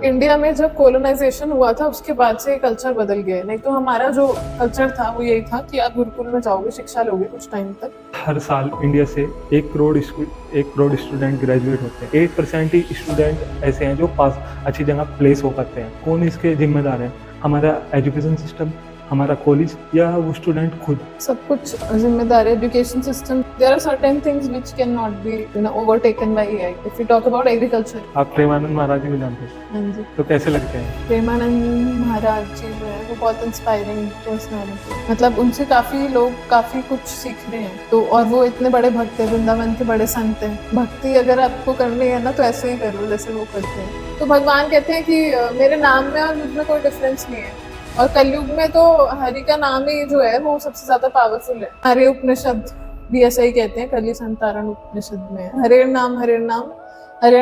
India में जब colonisation हुआ था उसके बाद से कल्चर बदल गया है। नहीं तो हमारा जो कल्चर था वो यही था कि आप गुरुकुल में जाओगे, शिक्षा लोगे कुछ टाइम तक। हर साल इंडिया से 1 करोड़ स्टूडेंट ग्रेजुएट होते हैं। 8% ही स्टूडेंट ऐसे हैं जो पास अच्छी जगह प्लेस हो पाते हैं। कौन इसके जिम्मेदार है? हमारा एजुकेशन सिस्टम, हमारा कॉलेज या वो स्टूडेंट खुद? सब कुछ जिम्मेदार है education system. There are certain things which can not be overtaken by AI. If you talk about agriculture. आप प्रेमानंद महाराज जी को जानते हैं? हाँ जी। तो कैसे लगते हैं? प्रेमानंद महाराज जी जो है वो बहुत इंस्पायरिंग पर्सनालिटी। मतलब उनसे काफी लोग काफी कुछ सीख रहे हैं। तो और वो इतने बड़े भक्त है, वृंदावन के बड़े संत हैं। भक्ति अगर आपको करनी है ना तो ऐसे ही करो जैसे वो करते हैं। तो भगवान कहते हैं कि मेरे नाम में और मुझ में कोई डिफरेंस नहीं है। और कलयुग में तो हरि का नाम ही जो है वो सबसे ज्यादा पावरफुल है। हरि उपनिषद भी ऐसा ही कहते हैं, कली संतारण उपनिषद में हरे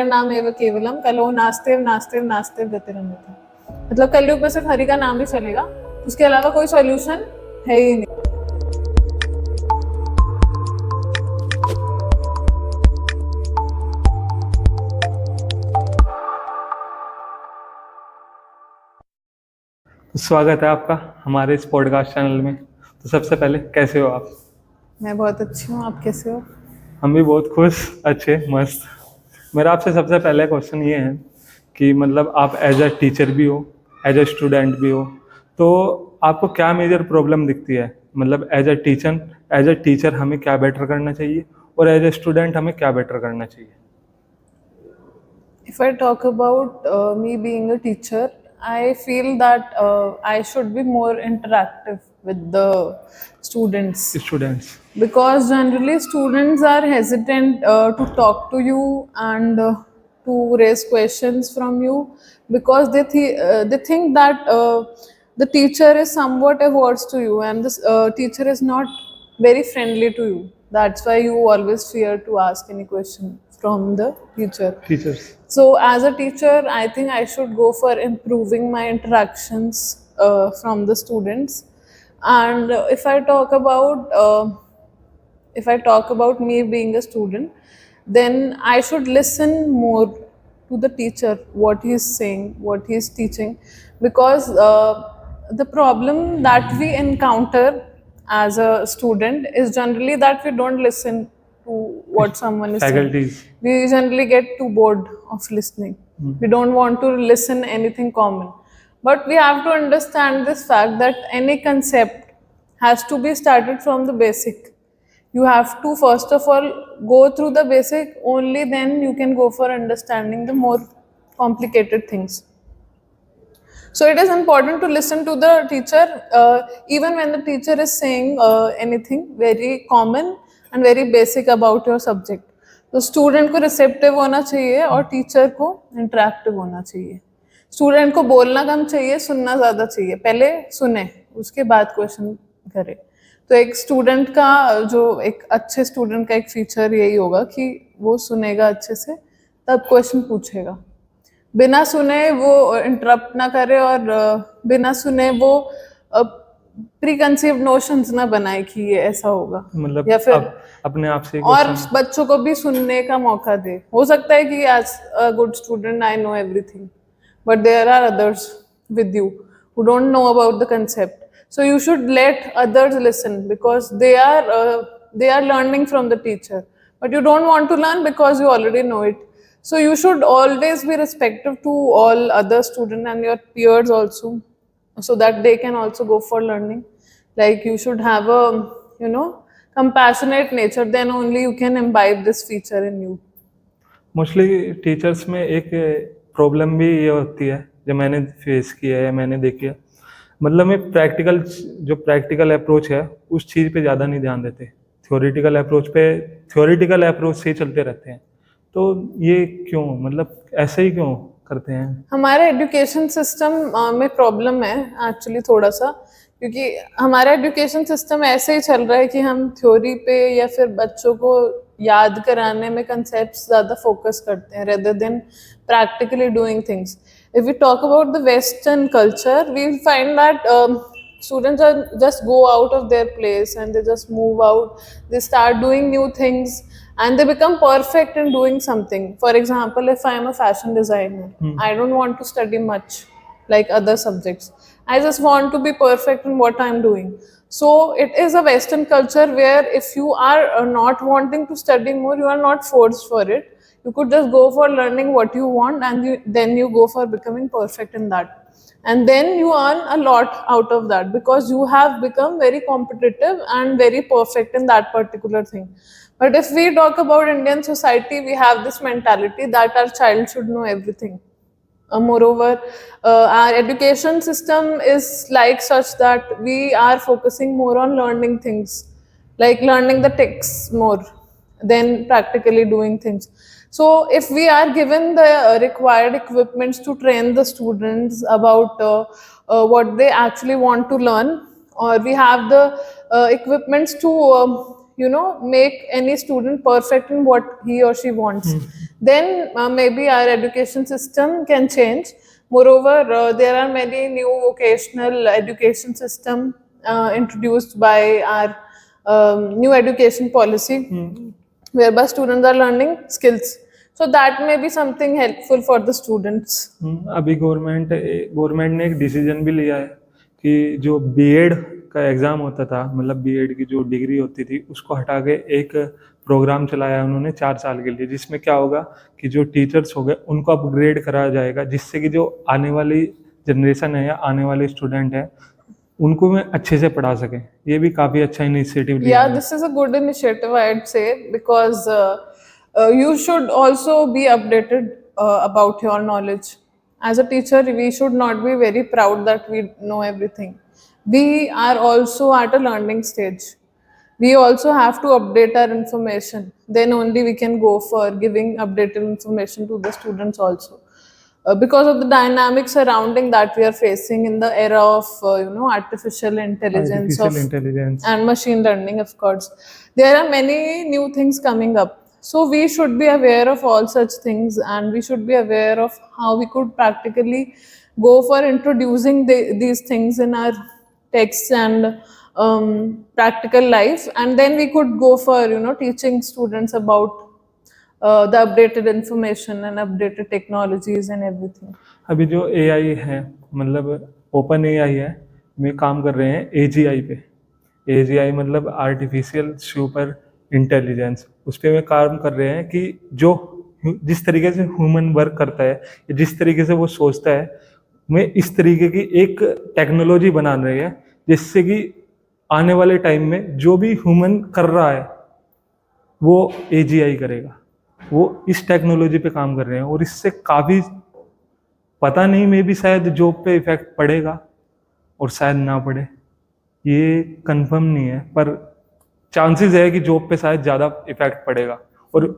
नाम एव केवलम कलो नास्तेव नास्तेव नास्तेव गतिरन्यथा। मतलब कलयुग में सिर्फ हरि का नाम ही चलेगा, उसके अलावा कोई सॉल्यूशन है ही नहीं। स्वागत है आपका हमारे इस पॉडकास्ट चैनल में। तो सबसे पहले कैसे हो आप? मैं बहुत अच्छी हूँ, आप कैसे हो? हम भी बहुत खुश, अच्छे, मस्त। मेरा आपसे सबसे पहले क्वेश्चन ये है कि मतलब आप एज अ टीचर भी हो, एज अ स्टूडेंट भी हो, तो आपको क्या मेजर प्रॉब्लम दिखती है? मतलब एज अ टीचर हमें क्या बेटर करना चाहिए और एज अ स्टूडेंट हमें क्या बेटर करना चाहिए? If I talk about me being a teacher, I feel that I should be more interactive with the students. Students Because generally students are hesitant to talk to you and to raise questions from you, because they think that the teacher is somewhat averse to you, and this teacher is not very friendly to you. That's why you always fear to ask any question from the teacher. Teachers So as a teacher, I think I should go for improving my interactions from the students. And if I talk about me being a student, then I should listen more to the teacher, what he is saying, what he is teaching, because the problem that we encounter as a student is generally that we don't listen to what someone is saying. Faculties We generally get too bored of listening. We don't want to listen anything common. But we have to understand this fact that any concept has to be started from the basic. You have to first of all go through the basic, only then you can go for understanding the more complicated things. So it is important to listen to the teacher even when the teacher is saying anything very common and very basic about your subject. तो student को receptive होना चाहिए और teacher को interactive होना चाहिए। Student को बोलना कम चाहिए, सुनना ज़्यादा चाहिए। पहले सुने, उसके बाद क्वेश्चन करे। तो एक स्टूडेंट का एक अच्छे स्टूडेंट का एक फीचर यही होगा कि वो सुनेगा अच्छे से, तब क्वेश्चन पूछेगा। बिना सुने वो इंटरप्ट ना करे और बिना सुने वो प्री कंसीव्ड नोशंस ना बनाए कि ये ऐसा होगा, मतलब या फिर अपने आप से और बच्चों को भी सुनने का मौका दे। हो सकता है कि as a good student I know everything, but there are others with you who don't know about the concept. So you should let others listen because they are learning from the teacher, but you don't want to learn because you already know it. So you should always be respectful to all other students and your peers also, so that they can also go for learning. Like you should have a compassionate nature, then only you can imbibe this feature in you. Mostly teachers में एक problem भी ये होती है जो मैंने face किया है या मैंने देखी है, मतलब में प्रैक्टिकल अप्रोच है उस चीज़ पे ज़्यादा नहीं ध्यान देते। थ्योरेटिकल अप्रोच से ही चलते रहते हैं। तो ये क्यों, मतलब ऐसे ही क्यों करते हैं? हमारे एजुकेशन सिस्टम में प्रॉब्लम है एक्चुअली थोड़ा सा, क्योंकि हमारा एजुकेशन सिस्टम ऐसे ही चल रहा है कि हम थ्योरी पे या फिर बच्चों को याद कराने में कंसेप्ट्स ज़्यादा फोकस करते हैं rather than practically doing things. If we talk about the Western culture, we find that students just go out of their place and they just move out. They start doing new things and they become perfect in doing something. For example, if I am a fashion designer, I don't want to study much like other subjects. I just want to be perfect in what I'm doing. So it is a Western culture where if you are not wanting to study more, you are not forced for it. You could just go for learning what you want, and then you go for becoming perfect in that. And then you earn a lot out of that because you have become very competitive and very perfect in that particular thing. But if we talk about Indian society, we have this mentality that our child should know everything. Moreover, our education system is like such that we are focusing more on learning things, like learning the texts more than practically doing things. So, if we are given the required equipments to train the students about what they actually want to learn, or we have the equipments to make any student perfect in what he or she wants, then maybe our education system can change. Moreover, there are many new vocational education system introduced by our new education policy, whereby students are learning skills. So that may be something helpful for the students. अभी government ने एक decision भी लिया है कि जो BEd का exam होता था, मतलब बीएड की जो डिग्री होती थी, उसको हटा के एक प्रोग्राम चलाया उन्होंने 4 साल के लिए, जिसमें क्या होगा कि जो टीचर्स हो गए उनको अपग्रेड कराया जाएगा, जिससे कि जो आने वाली जनरेशन है या आने वाले स्टूडेंट हैं उनको मैं अच्छे से पढ़ा सकें। ये भी काफ़ी अच्छा इनिशिएटिव लिया Yeah, है। this is a good initiative, I'd say, because you should also be updated about your knowledge. As a teacher, we should not be very proud that we know everything. We are also at a learning stage. We also have to update our information. Then only we can go for giving updated information to the students also. Because of the dynamics surrounding that we are facing in the era of artificial intelligence artificial intelligence and machine learning, of course, there are many new things coming up. So we should be aware of all such things, and we should be aware of how we could practically go for introducing these things in our texts and practical life, and then we could go for teaching students about the updated information and updated technologies and everything. अभी जो AI है, मतलब open AI है, में काम कर रहे हैं एजीआई पे। एजीआई मतलब आर्टिफिशियल सुपर इंटेलिजेंस, उस पर में काम कर रहे हैं कि जो जिस तरीके से ह्यूमन वर्क करता है या जिस तरीके से वो सोचता है, में इस तरीके की एक टेक्नोलॉजी बना रही है जिससे कि आने वाले टाइम में जो भी ह्यूमन कर रहा है वो एजीआई करेगा। वो इस टेक्नोलॉजी पे काम कर रहे हैं और इससे काफ़ी, पता नहीं, मे भी शायद जॉब पे इफेक्ट पड़ेगा और शायद ना पड़े, ये कंफर्म नहीं है, पर चांसेस है कि जॉब पे शायद ज़्यादा इफेक्ट पड़ेगा और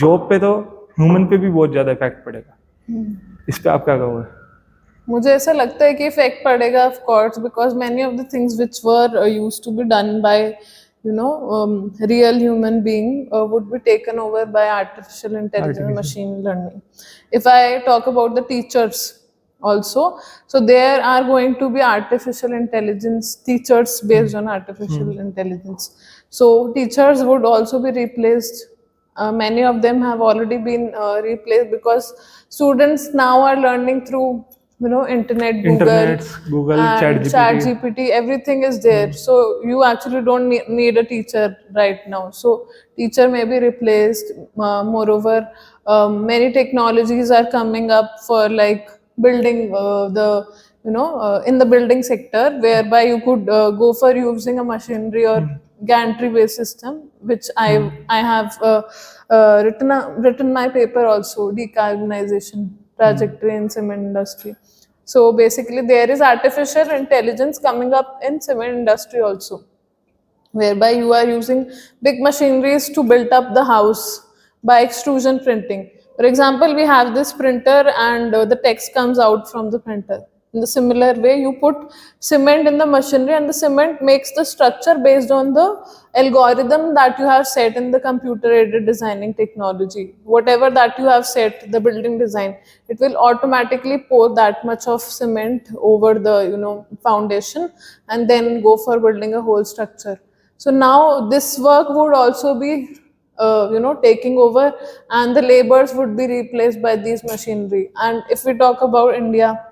जॉब पे तो ह्यूमन पे भी बहुत ज़्यादा इफेक्ट पड़ेगा। इस पे आप क्या कहोगे? मुझे ऐसा लगता है कि इफेक्ट पड़ेगा, of course, because many of the things which were used to be done by real human being would be taken over by artificial intelligence, machine learning. If I talk about the teachers also, so there are going to be artificial intelligence teachers based on artificial intelligence. So teachers would also be replaced. Many of them have already been replaced because students now are learning through internet, Google, and ChatGPT, everything is there. So you actually don't need a teacher right now. So teacher may be replaced. Moreover, many technologies are coming up for like building in the building sector, whereby you could go for using a machinery or gantry based system, which I have written my paper also, decarbonization trajectory in cement industry. So basically there is artificial intelligence coming up in cement industry also, whereby you are using big machineries to build up the house by extrusion printing. For example, we have this printer and the text comes out from the printer. In the similar way, you put cement in the machinery and the cement makes the structure based on the algorithm that you have set in the computer aided designing technology. Whatever that you have set, the building design, it will automatically pour that much of cement over the foundation and then go for building a whole structure. So now this work would also be taking over, and the labors would be replaced by these machinery. And if we talk about India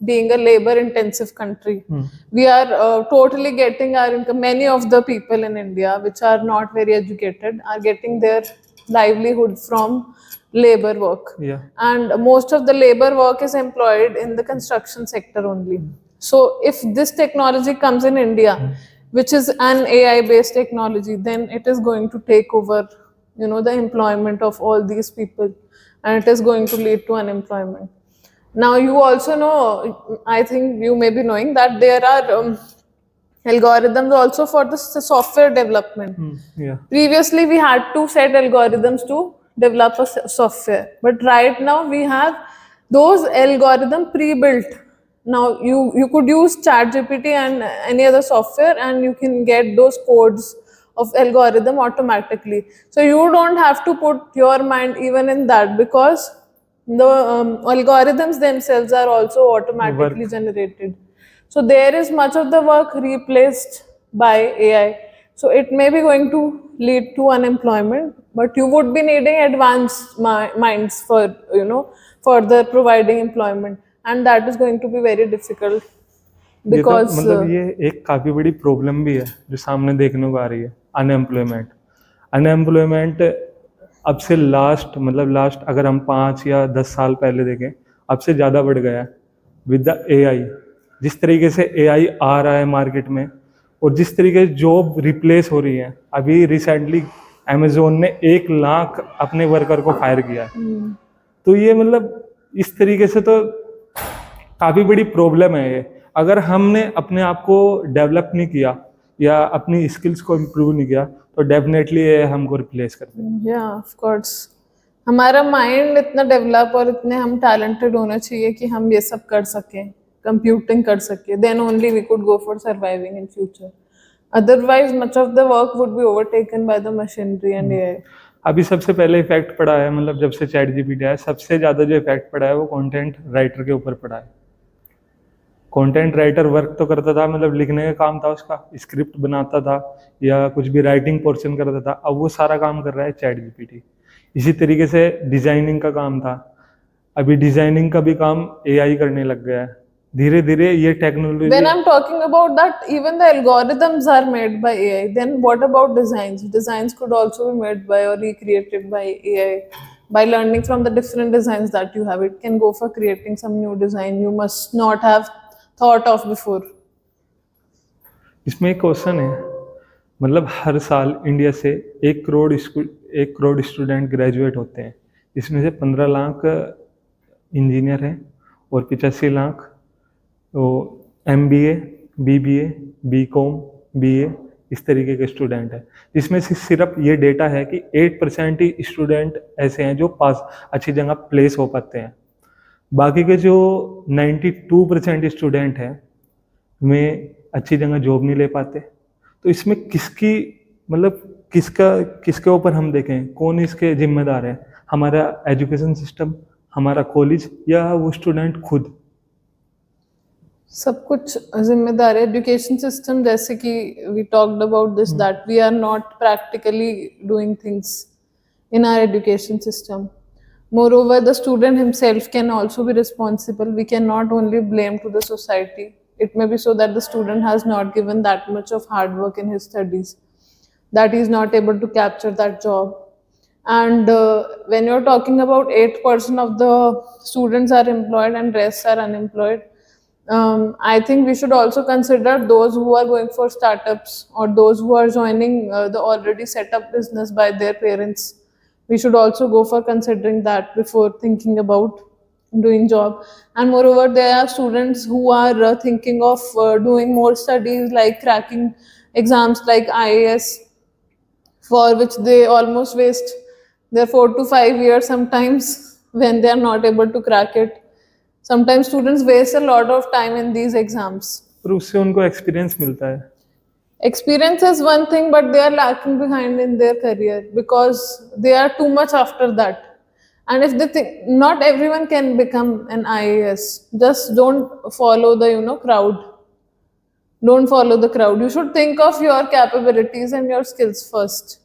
being a labor intensive country, we are totally getting our income. Many of the people in India which are not very educated are getting their livelihood from labor work, Yeah. and most of the labor work is employed in the construction sector only. So if this technology comes in India, which is an AI based technology, then it is going to take over the employment of all these people, and it is going to lead to unemployment. Now you also know, I think you may be knowing that there are algorithms also for the software development. Yeah. Previously, we had to set algorithms to develop a software, but right now we have those algorithm pre-built. Now you could use ChatGPT and any other software, and you can get those codes of algorithm automatically. So you don't have to put your mind even in that, because the algorithms themselves are also automatically generated. So there is much of the work replaced by AI. So it may be going to lead to unemployment, but you would be needing advanced minds for further providing employment, and that is going to be very difficult ये तो because मतलब ये एक काफ़ी बड़ी problem भी है जो सामने देखने को आ रही है, अनएम्प्लॉयमेंट अब से लास्ट अगर हम 5 या 10 साल पहले देखें, अब से ज़्यादा बढ़ गया है विद द एआई। जिस तरीके से एआई आ रहा है मार्केट में और जिस तरीके से जॉब रिप्लेस हो रही है, अभी रिसेंटली अमेजोन ने 1 लाख अपने वर्कर को फायर किया है। तो ये मतलब इस तरीके से तो काफ़ी बड़ी प्रॉब्लम है ये। अगर हमने अपने आप को डेवलप नहीं किया या अपनी स्किल्स को इम्प्रूव नहीं किया, तो डेफिनेटली ये हमको रिप्लेस कर देंगे। या ऑफ कोर्स हमारा माइंड इतना डेवलप और इतने हम टैलेंटेड होना चाहिए कि हम ये सब कर सकें, कंप्यूटिंग कर सकें, then only we could go for surviving in future. Otherwise much of the work would be overtaken by the machinery and AI. अभी सबसे पहले इफेक्ट पड़ा है, मतलब जब से चैट जीपीटी आया, सबसे ज़्यादा जो इफेक्ट पड़ा है वो कंटेंट राइटर के ऊपर पड़ा है। कंटेंट राइटर वर्क तो करता था, मतलब लिखने का काम था उसका, स्क्रिप्ट बनाता था या कुछ भी राइटिंग पोर्शन करता था, अब वो सारा काम कर रहा है चैट जीपीटी। इसी तरीके से डिजाइनिंग का काम था, अभी डिजाइनिंग का भी काम एआई करने लग गया है। धीरे धीरे ये technology. When I'm talking about that, even the algorithms are made by AI. Then what about designs? Designs could also be made by or recreated by AI. By learning from the different designs that you have, it can go for creating some new design you must not have thought of before. इसमें एक question है, मतलब हर साल India से 1 crore student graduate होते हैं, इसमें से 15 लाख इंजीनियर हैं और 85 लाख तो MBA, BBA, BCom, BA इस तरीके के स्टूडेंट हैं, जिसमें से सिर्फ ये डेटा है कि 8% ही स्टूडेंट ऐसे हैं जो पास अच्छी जगह प्लेस हो पाते हैं। बाकी के जो 92% स्टूडेंट हैं वे अच्छी जगह जॉब नहीं ले पाते। तो इसमें किसके ऊपर हम देखें, कौन इसके जिम्मेदार है? हमारा एजुकेशन सिस्टम, हमारा कॉलेज या वो स्टूडेंट खुद? सब कुछ जिम्मेदार है एजुकेशन सिस्टम, जैसे कि we talked about this that we are not practically doing things in our education system. Moreover, the student himself can also be responsible. We cannot only blame to the society. It may be so that the student has not given that much of hard work in his studies, that he is not able to capture that job. And when you're talking about 8% of the students are employed and rest are unemployed, I think we should also consider those who are going for startups or those who are joining the already set up business by their parents. We should also go for considering that before thinking about doing job. And moreover, there are students who are thinking of doing more studies like cracking exams like IAS, for which they almost waste their 4 to 5 years sometimes when they are not able to crack it. Sometimes students waste a lot of time in these exams. और उससे उनको experience मिलता है। Experience is one thing, but they are lacking behind in their career because they are too much after that. And if they think, not everyone can become an IAS. Just don't follow the crowd. Don't follow the crowd. You should think of your capabilities and your skills first.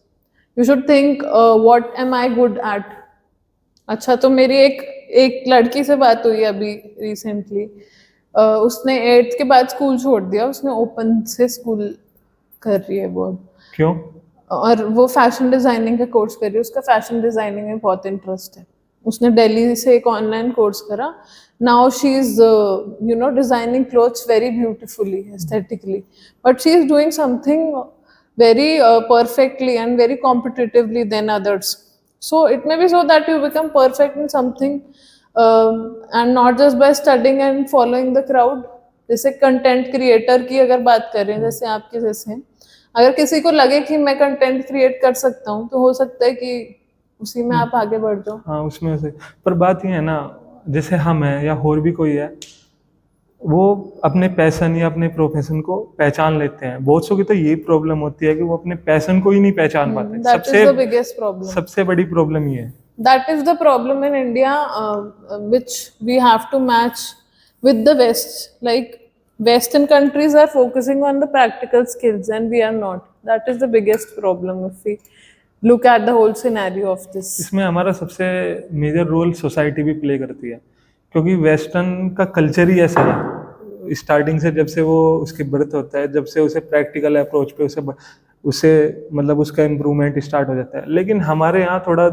You should think, what am I good at? अच्छा, तो मेरी एक लड़की से बात हुई अभी recently. उसने 8th के बाद स्कूल छोड़ दिया, उसने ओपन से स्कूल कर रही है वो अब। क्यों? और वो फैशन डिजाइनिंग का कोर्स कर रही है, उसका फैशन डिजाइनिंग में बहुत इंटरेस्ट है। उसने दिल्ली से एक ऑनलाइन कोर्स करा। Now she is designing clothes very beautifully aesthetically, but she is doing something very perfectly and very competitively than others. So it may be so that you become perfect in something, and not just by studying and following the crowd. जैसे content creator की अगर बात करें, जैसे आपके जैसे, अगर किसी को लगे कि मैं कंटेंट क्रिएट कर सकता हूँ, तो हो सकता है कि उसी में आप आगे बढ़ जाओ। हाँ, उसमें से। पर बात ये है ना, जैसे हम हैं या और भी कोई है, वो अपने पैशन या अपने प्रोफेशन को पहचान लेते हैं। बहुत सौ की तो यही प्रॉब्लम होती है कि वो अपने पैशन को ही नहीं पहचान पाते। That is the biggest problem. सबसे बड़ी प्रॉब्लम ये है। That is the problem in India, which we have to match with the West. Like Western countries are focusing on the practical skills, and we are not. That is the biggest problem if we look at the whole scenario of this. इसमें हमारा सबसे major role society भी play करती है, क्योंकि western का culture ही ऐसा है। स्टार्टिंग से जब से वो उसकी बर्थ होता है, जब से उसे प्रैक्टिकल अप्रोच पे उसे मतलब उसका इम्प्रूवमेंट स्टार्ट हो जाता है। लेकिन हमारे यहाँ थोड़ा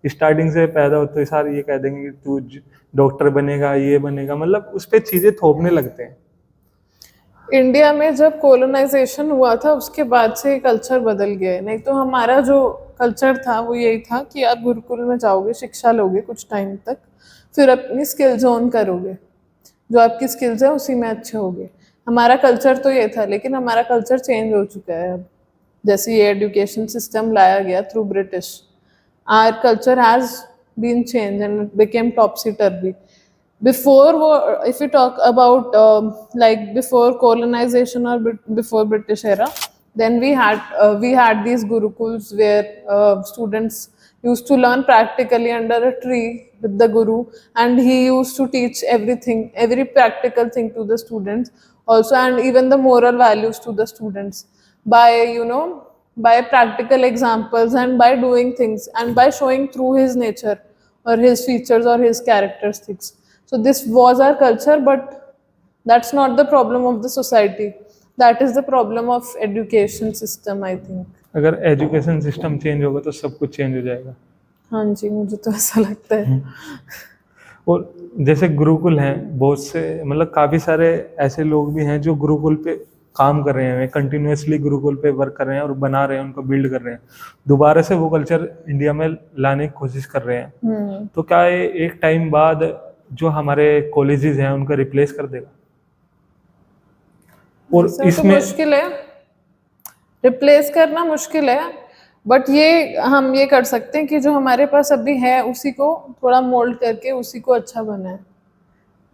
स्टार्टिंग से पैदा होते सारे ये कह देंगे कि तू डॉक्टर बनेगा, ये बनेगा, मतलब उस पर चीज़ें थोपने लगते हैं। इंडिया में जब कॉलोनाइजेशन हुआ था, उसके बाद से कल्चर बदल गया है। नहीं तो हमारा जो कल्चर था वो यही था कि आप गुरुकुल में जाओगे, शिक्षा लोगे कुछ टाइम तक, फिर अपनी स्किल्स ऑन करोगे, जो आपकी स्किल्स है उसी में अच्छे होगे। हमारा कल्चर तो ये था, लेकिन हमारा कल्चर चेंज हो चुका है अब। जैसे ये एजुकेशन सिस्टम लाया गया through British, our culture has been changed and it became topsy-turvy. Before, if we talk about like before colonization or before British era, then we had these gurukuls where students used to learn practically under a tree with the guru, and he used to teach everything, every practical thing to the students also, and even the moral values to the students by by practical examples and by doing things and by showing through his nature or his features or his characteristics. So this was our culture, but that's not the problem of the society. That is the problem of education system, I think. अगर education system change होगा तो सब कुछ change हो जाएगा। हाँ जी, मुझे तो ऐसा लगता है। और जैसे गुरुकुल हैं, बहुत से मतलब काफ़ी सारे ऐसे लोग भी हैं जो गुरुकुल पे काम कर रहे हैं, कंटिन्यूसली गुरुकुल पे वर्क कर रहे हैं और बना रहे हैं, उनको बिल्ड कर रहे हैं, दोबारा से वो कल्चर इंडिया में लाने की कोशिश कर रहे हैं। तो क्या ये एक टाइम बाद जो हमारे कॉलेजेस हैं उनको रिप्लेस कर देगा? और ऐसा तो इसमें मुश्किल है, रिप्लेस करना मुश्किल है, बट ये हम ये कर सकते हैं कि जो हमारे पास अभी है उसी को थोड़ा मोल्ड करके उसी को अच्छा बनाए।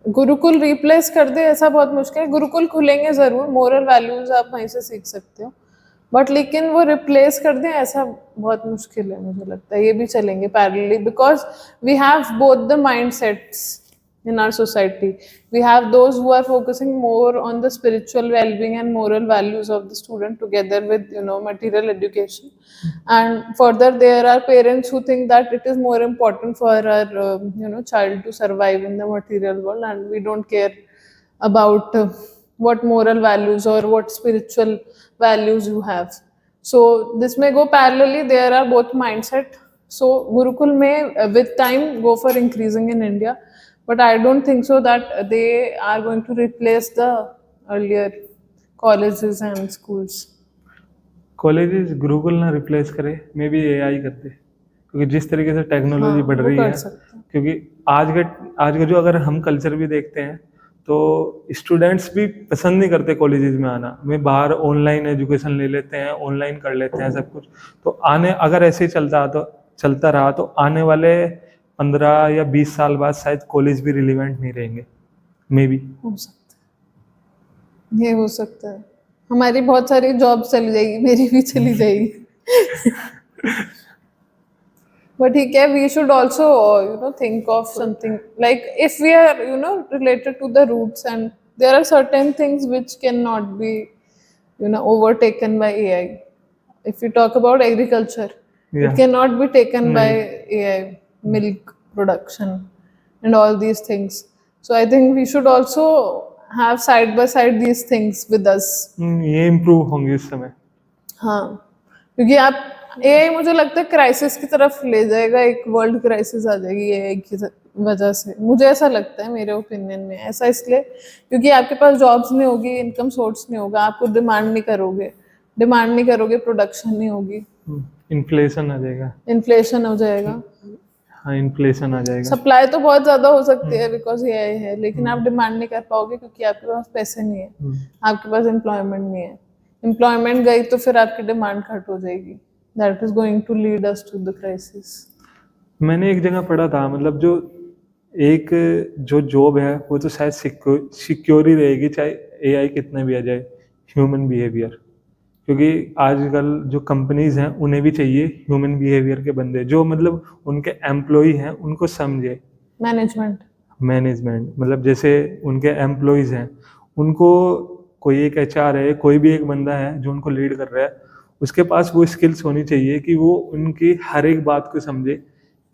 गुरुकुल रिप्लेस कर दे ऐसा बहुत मुश्किल है। गुरुकुल खुलेंगे जरूर, मोरल वैल्यूज आप वहीं से सीख सकते हो, बट लेकिन वो रिप्लेस कर दें ऐसा बहुत मुश्किल है। मुझे लगता है ये भी चलेंगे parallelly, because we have both the mind sets in our society. We have those who are focusing more on the spiritual well-being and moral values of the student together with material education, and further there are parents who think that it is more important for our child to survive in the material world, and we don't care about what moral values or what spiritual values you have. So this may go parallelly, there are both mindset. So Gurukul may with time go for increasing in India, but I don't think so that they are going to replace the earlier colleges and schools. Colleges Gurukul ना replace करे, may be AI कर दे, क्योंकि जिस तरीके से technology बढ़ रही है, क्योंकि आज का जो अगर हम कल्चर भी देखते हैं तो स्टूडेंट्स भी पसंद नहीं करते कॉलेजेस में आना, वे बाहर ऑनलाइन एजुकेशन ले लेते हैं, ऑनलाइन कर लेते हैं सब कुछ। तो अगर ऐसे ही चलता रहा तो आने वाले 15 या 20 साल बाद शायद कॉलेज भी रिलेवेंट नहीं रहेंगे, मे बी। हो सकता है, ये हो सकता है। हमारी बहुत सारी जॉब चली जाएगी, मेरी भी चली जाएगी। But we should also think of something like, if we are related to the roots, and there are certain things which cannot be overtaken by AI. If we talk about agriculture, Yeah. It cannot be taken by AI, milk production and all these things. So I think we should also have side by side these things with us. ये improve होंगे इस समय. हाँ, क्योंकि आप AI मुझे लगता है क्राइसिस की तरफ ले जाएगा, एक वर्ल्ड क्राइसिस आ जाएगी एआई की वजह से, मुझे ऐसा लगता है, मेरे ओपिनियन में ऐसा इसलिए क्योंकि आपके पास जॉब्स नहीं होगी, इनकम सोर्स नहीं होगा, आपको डिमांड नहीं करोगे, प्रोडक्शन नहीं होगी, इन्फ्लेशन आ जाएगा. इन्फ्लेशन हो जाएगा, हाँ, इन्फ्लेशन आ जाएगा. सप्लाई तो बहुत ज्यादा हो सकती है बिकॉज एआई है, लेकिन आप डिमांड नहीं कर पाओगे क्योंकि आपके पास पैसे नहीं है, आपके पास एम्प्लॉयमेंट नहीं है, एम्प्लॉयमेंट गई तो फिर आपकी डिमांड घट हो जाएगी, that is going to lead us to the crisis. मैंने एक जगह पढ़ा था, मतलब जो एक जो जॉब है वो तो शायद सिक्योर ही रहेगी चाहे एआई कितना भी आ जाए, ह्यूमन बिहेवियर. क्योंकि आजकल जो कंपनीज हैं उन्हें भी चाहिए ह्यूमन बिहेवियर के बंदे, जो मतलब उनके एम्प्लॉय हैं उनको समझे. मैनेजमेंट मतलब जैसे उनके एम्प्लॉयज हैं उनको, कोई एक एचआर है, कोई भी एक बंदा है जो उनको लीड कर रहा है, उसके पास वो स्किल्स होनी चाहिए कि वो उनकी हर एक बात को समझे,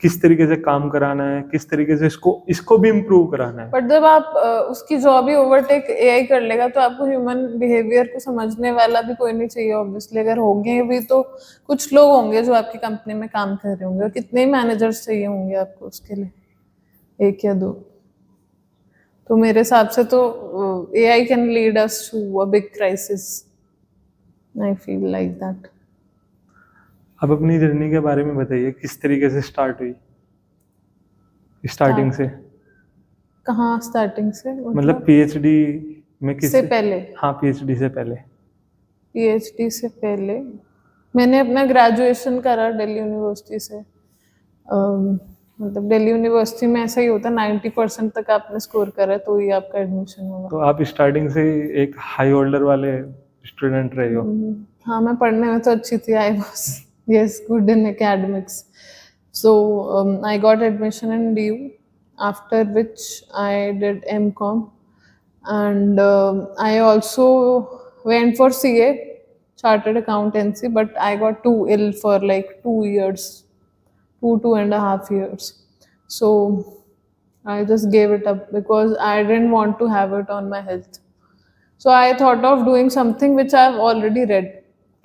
किस तरीके से काम कराना है, किस तरीके से इसको भी इम्प्रूव कराना है. बट जब आप उसकी जॉब ही ओवरटेक एआई कर लेगा तो आपको ह्यूमन बिहेवियर को समझने वाला भी कोई नहीं चाहिए ऑब्वियसली. अगर होंगे भी तो कुछ लोग होंगे जो आपकी कंपनी में काम कर रहे होंगे, और कितने ही मैनेजर्स चाहिए होंगे आपको उसके लिए, एक या दो. तो मेरे हिसाब से तो AI can lead us to a big crisis, I feel like that. अब अपनी जर्नी के बारे में बताइए, किस तरीके से स्टार्ट हुई, स्टार्टिंग से, कहाँ स्टार्टिंग से, मतलब पीएचडी में किस से पहले? हाँ, पीएचडी से पहले. पीएचडी से पहले मैंने अपना ग्रेजुएशन करा दिल्ली यूनिवर्सिटी से. मतलब दिल्ली यूनिवर्सिटी में ऐसा ही होता है, 90% तक आपने स्कोर करा तो ही आपका एडमिशन होगा. तो आप स्टार्टिंग से एक हाई होल्डर वाले स्टूडेंट रहे हो. हाँ, मैं पढ़ने में तो अच्छी थी, I was yes good in academics. So I got admission in DU, after which I did MCom, and I also went for CA, Chartered Accountancy, but I got too ill for like 2.5 years. So I just gave it up because I didn't want to have it on my health. So I thought of doing something which I've already read.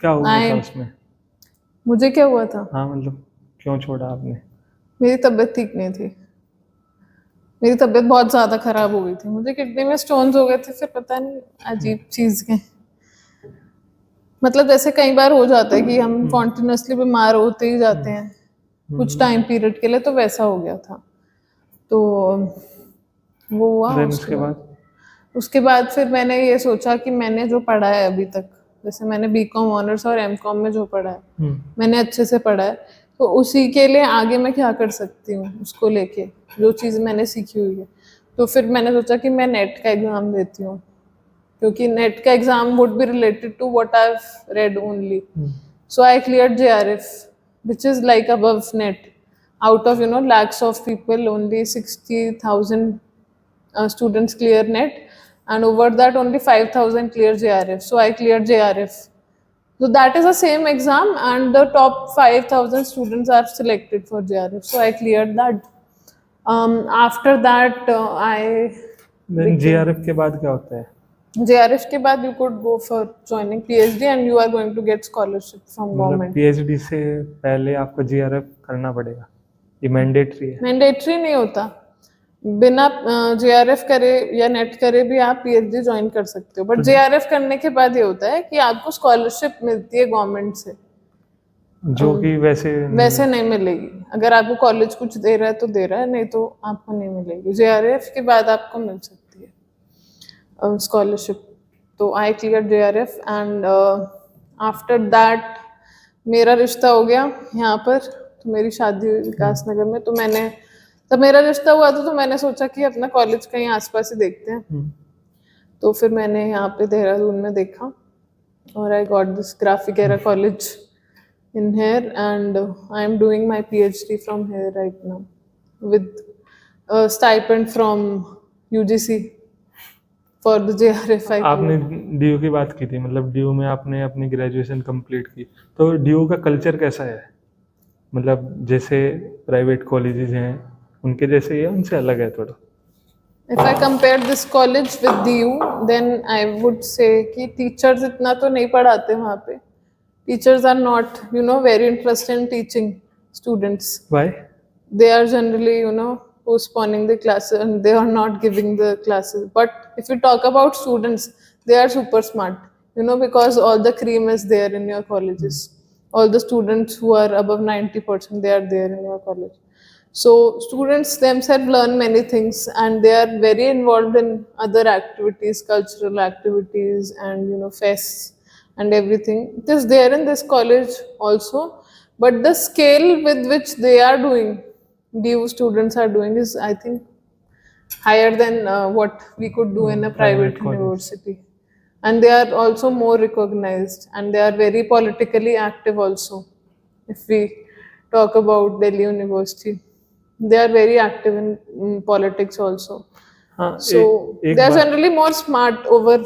क्या हुआ था उसमें? मुझे क्या हुआ था? हाँ, मतलब क्यों छोड़ा आपने? मेरी तबीयत ठीक नहीं थी, मेरी तबीयत बहुत ज़्यादा ख़राब हो गई थी, मुझे किडनी में स्टोन्स हो गए थे, फिर पता नहीं अजीब चीज़ के, मतलब जैसे कई बार हो जाता है कि हम कॉन्टिन्यूसली बीमार होते ही जाते हैं कुछ टाइम पीरियड के लिए, तो वैसा हो गया था. तो वो हुआ. उसके बाद फिर मैंने ये सोचा कि मैंने जो पढ़ा है अभी तक, जैसे मैंने BCom ऑनर्स और MCom में जो पढ़ा है मैंने अच्छे से पढ़ा है, तो उसी के लिए आगे मैं क्या कर सकती हूँ उसको लेके, जो चीज़ मैंने सीखी हुई है. तो फिर मैंने सोचा कि मैं नेट का एग्ज़ाम देती हूँ, क्योंकि नेट का exam would be related to what I have read only. So I cleared JRF, which is like above net. Out of lakhs of people, only 60,000 students clear net, and over that only 5,000 clear JRF. So I cleared JRF. So that is the same exam, and the top 5,000 students are selected for JRF. So I cleared that. After that, Then JRF के बाद क्या होता है? JRF के बाद you could go for joining PhD, and you are going to get scholarship from government. PhD से पहले आपको JRF करना पड़ेगा, ये मैंडेटरी है? मैंडेटरी नहीं होता, बिना JRF करे या नेट करे भी आप PhD ज्वाइन कर सकते हो, बट JRF करने के बाद ये होता है कि आपको स्कॉलरशिप मिलती है गवर्नमेंट से, जो कि वैसे नहीं मिलेगी. अगर आपको कॉलेज कुछ दे रहा है तो दे रहा है, नहीं तो आपको नहीं मिलेगी. JRF के बाद आपको मिल सकती है स्कॉलरशिप. तो I clear JRF, and after that मेरा रिश्ता हो गया यहाँ पर, तो मेरी शादी हुई विकास नगर में. तो मैंने तब मेरा रिश्ता हुआ था, तो मैंने सोचा कि अपना कॉलेज कहीं आसपास ही देखते हैं. तो फिर मैंने यहाँ पे देहरादून में देखा, और I got this graphic era college in here, and I am doing my PhD from here right now with a stipend from UGC for the JRF. आपने DU की बात की थी, मतलब DU में आपने अपनी ग्रेजुएशन कंप्लीट की, तो DU का कल्चर कैसा है? मतलब जैसे प्राइवेट कॉलेजेस हैं उनके जैसे ही है, उनसे अलग है थोड़ा? If I compare this college with DU, then I would say कि teachers इतना तो नहीं पढ़ाते वहाँ पे. Teachers are not, very interested in teaching students. Why? They are generally, postponing the classes and they are not giving the classes. But if we talk about students, they are super smart, because all the cream is there in your colleges. All the students who are above 90%, they are there in your college. So students themselves learn many things and they are very involved in other activities, cultural activities and fests and everything. It is there in this college also, but the scale with which they are doing, DU students are doing, is I think higher than what we could do in a private college. university. And they are also more recognized and they are very politically active also. If we talk about Delhi University, they are very active in politics also. हाँ, So एक they are बात generally more smart over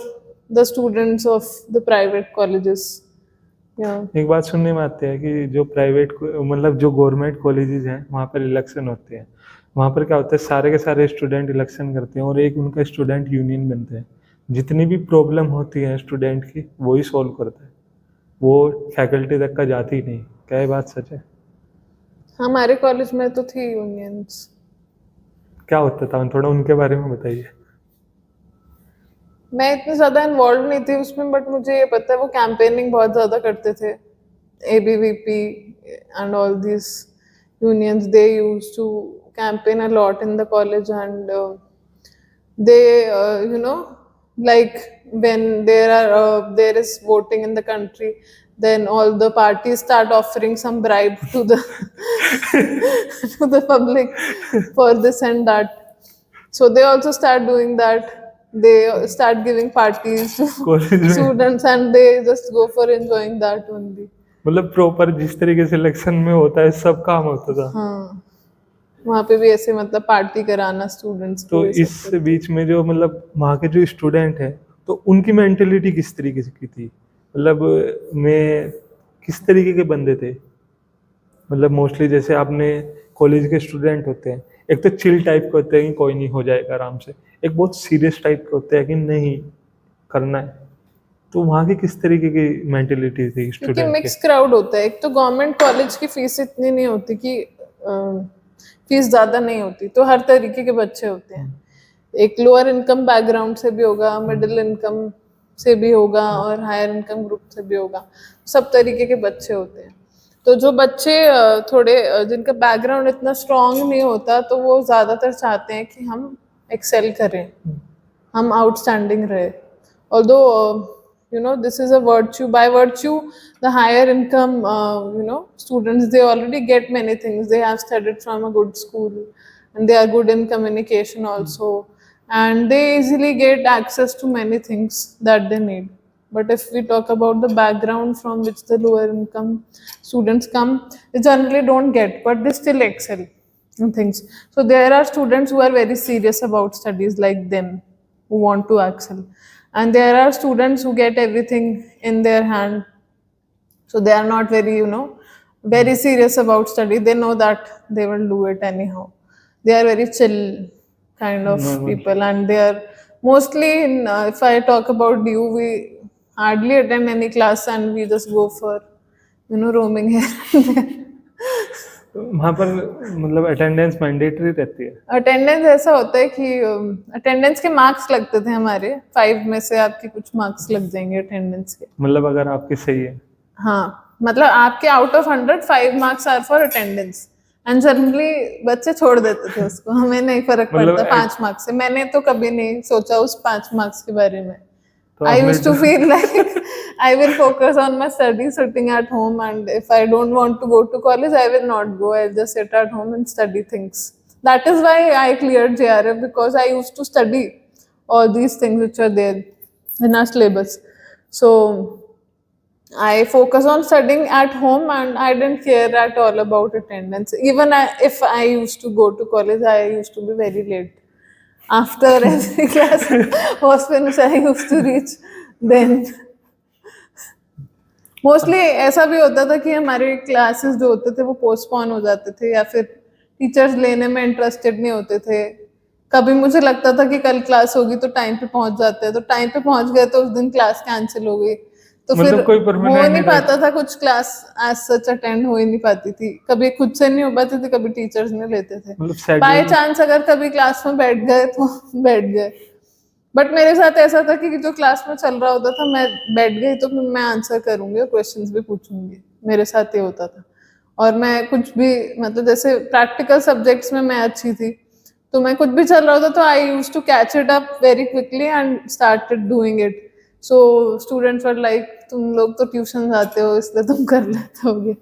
the students of the private colleges. Yeah. एक बात सुनने में आती है कि जो प्राइवेट मतलब जो गवर्नमेंट कॉलेजेस हैं वहाँ पर इलेक्शन होते हैं, वहाँ पर क्या होता है, सारे के सारे स्टूडेंट इलेक्शन करते हैं और एक उनका स्टूडेंट यूनियन बनते हैं। जितनी भी प्रॉब्लम होती है स्टूडेंट की वही सॉल्व करता है, वो फैकल्टी तक का जाती ही नहीं। क्या ये बात सच है? हमारे कॉलेज में तो थी यूनियंस। क्या होता था, थोड़ा उनके बारे में बताइए। मैं इतनी ज्यादा इन्वॉल्व नहीं थी उसमें, बट मुझे ये पता है वो कैंपेनिंग बहुत ज्यादा करते थे। ABVP and all these unions, they used to campaign a lot in the college and they like when there is voting in the country, then all the parties start offering some bribe to the to the public for this and that. So they also start doing that. They start giving parties to college में students and they just go for enjoying that only. मतलब proper जिस तरीके से election में होता है सब काम होता था। हाँ, वहाँ पे भी ऐसे मतलब पार्टी कराना स्टूडेंट्स तो को, ये सब इस बीच में जो मतलब वहाँ के जो स्टूडेंट है तो उनकी मेंटेलिटी किस तरीके की थी? मतलब मैं किस तरीके के बंदे थे? मतलब मोस्टली जैसे आपने कॉलेज के स्टूडेंट होते हैं, एक तो चिल टाइप के होते हैं कि कोई नहीं हो जाएगा आराम से, एक बहुत सीरियस टाइप के होते हैं कि नहीं करना है। तो वहाँ की किस तरीके की मेंटेलिटी थी क्योंकि स्टूडेंट की? मिक्स क्राउड होता है। एक तो गवर्नमेंट कॉलेज की फीस इतनी नहीं होती कि फीस ज्यादा नहीं होती, तो हर तरीके के बच्चे होते हैं। एक लोअर इनकम बैकग्राउंड से भी होगा, मिडिल इनकम से भी होगा और हायर इनकम ग्रुप से भी होगा, सब तरीके के बच्चे होते हैं। तो जो बच्चे थोड़े जिनका बैकग्राउंड इतना स्ट्रांग नहीं होता, तो वो ज्यादातर चाहते हैं कि हम एक्सेल करें, हम आउटस्टैंडिंग रहे। Although this is a virtue. By virtue, the higher income students, they already get many things. They have studied from a good school and they are good in communication also, and they easily get access to many things that they need. But if we talk about the background from which the lower income students come, they generally don't get, but they still excel in things. So there are students who are very serious about studies like them, who want to excel, and there are students who get everything in their hand, so they are not very very serious about study. They know that they will do it anyhow. They are very chill kind of Normal. people, and they are mostly in if I talk about DU, we hardly attend any class and we just go for roaming here and there. वहाँ पर मतलब attendance mandatory रहती है? Attendance ऐसा होता है कि attendance के मार्क्स लगते थे हमारे 5 में से आपके कुछ मार्क्स लग जाएंगे अटेंडेंस के। मतलब अगर आपकी सही है? हाँ, मतलब आपके out of 100 5 marks are for attendance, and generally बच्चे छोड़ देते थे उसको, हमें नहीं फर्क मतलब पड़ता 5 मार्क्स से। मैंने तो कभी नहीं सोचा उस 5 मार्क्स के बारे में। तो I आपने used to feel like I will focus on my studies sitting at home, and if I don't want to go to college, I will not go. I'll just sit at home and study things. That is why I cleared JRF, because I used to study all these things which are there in our syllabus. So I focus on studying at home and I didn't care at all about attendance. Even if I used to go to college, I used to be very late. After every class was finished, I used to reach then. Mostly ऐसा भी होता था कि हमारे classes जो होते थे वो पोस्टपोन हो जाते थे, या फिर टीचर्स लेने में इंटरेस्टेड नहीं होते थे। कभी मुझे लगता था कि कल क्लास होगी तो टाइम पे पहुंच जाते हैं, तो टाइम पे पहुंच गए तो उस दिन क्लास कैंसिल हो गई, तो फिर मतलब कोई हो परमानेंट नहीं नहीं रह। पाता था कुछ, क्लास एज सच अटेंड हो ही नहीं पाती थी, कभी खुद से नहीं हो पाती थी, कभी टीचर्स नहीं लेते थे। मतलब बाय शेड्यूल। चांस अगर कभी क्लास में बैठ गए तो बैठ गए। बट मेरे साथ ऐसा था कि जो क्लास में चल रहा होता था मैं बैठ गई तो फिर मैं आंसर करूंगी और क्वेश्चंस भी पूछूंगी, मेरे साथ ये होता था। और मैं कुछ भी, मतलब जैसे प्रैक्टिकल सब्जेक्ट्स में मैं अच्छी थी, तो मैं कुछ भी चल रहा होता तो I used to catch it up very quickly and started doing it. So students were like तुम लोग तो ट्यूशन जाते हो इसलिए तुम कर लेते होगे,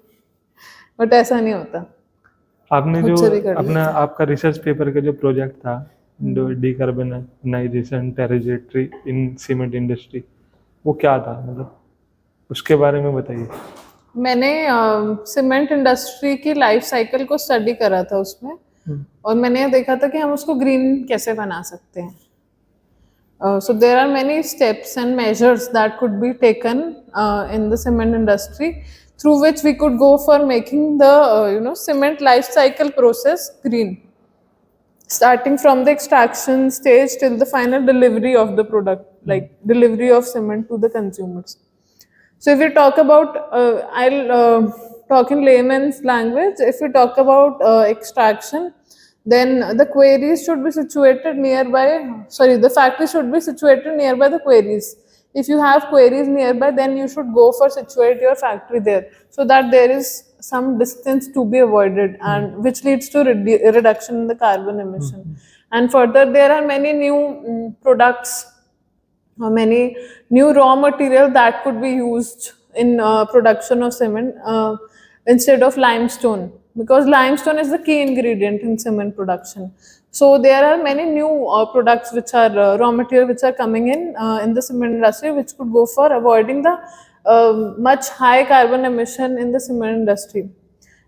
बट ऐसा नहीं होता, आपने खुद जो से भी कर अपना लेते। आपका रिसर्च पेपर का जो प्रोजेक्ट था, decarbonisation territory in cement industry, वो क्या था, मतलब उसके बारे में बताइए। मैंने सीमेंट इंडस्ट्री की लाइफ साइकिल को स्टडी करा था उसमें, हम्म। और मैंने ये देखा था कि हम उसको ग्रीन कैसे बना सकते हैं। So there are many steps and measures that could be taken in the cement industry, through which we could go for making the cement life cycle process green, starting from the extraction stage till the final delivery of the product, like delivery of cement to the consumers. So if we talk about, I'll talk in layman's language. If we talk about extraction, then the quarries should be situated nearby. Sorry, the factory should be situated nearby the quarries. If you have quarries nearby, then you should go for situate your factory there, so that there is some distance to be avoided, and which leads to reduction in the carbon emission. And further, there are many new products, many new raw material that could be used in production of cement instead of limestone, because limestone is the key ingredient in cement production. So there are many new products which are raw material which are coming in the cement industry, which could go for avoiding the much high carbon emission in the cement industry.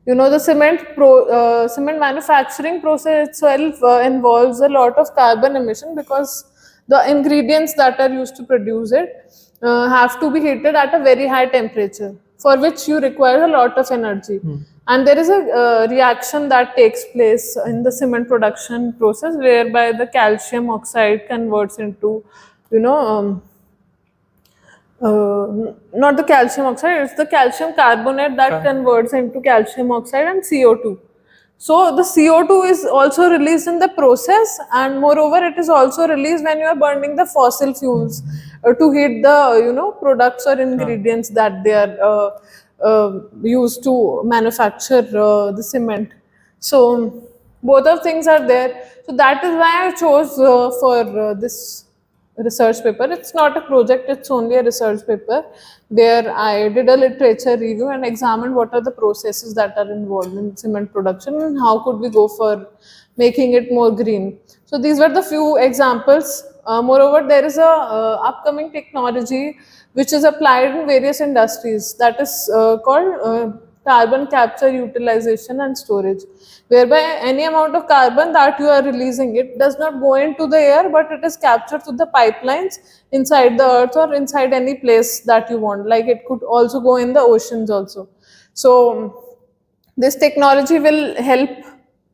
The cement manufacturing process itself involves a lot of carbon emission, because the ingredients that are used to produce it have to be heated at a very high temperature, for which you require a lot of energy. And there is a reaction that takes place in the cement production process, whereby the calcium oxide converts into, you know um, not the calcium oxide, it's the calcium carbonate that हाँ। converts into calcium oxide and CO2. So the CO2 is also released in the process, and moreover, it is also released when you are burning the fossil fuels to heat the products or हाँ। ingredients that they are used to manufacture the cement. So both of things are there. So that is why I chose for this research paper. It's not a project, it's only a research paper where I did a literature review and examined what are the processes that are involved in cement production and how could we go for making it more green. So these were the few examples. Moreover, there is a upcoming technology which is applied in various industries, that is called carbon capture, utilization and storage, whereby any amount of carbon that you are releasing, it does not go into the air, but it is captured through the pipelines inside the earth or inside any place that you want, like it could also go in the oceans also. So this technology will help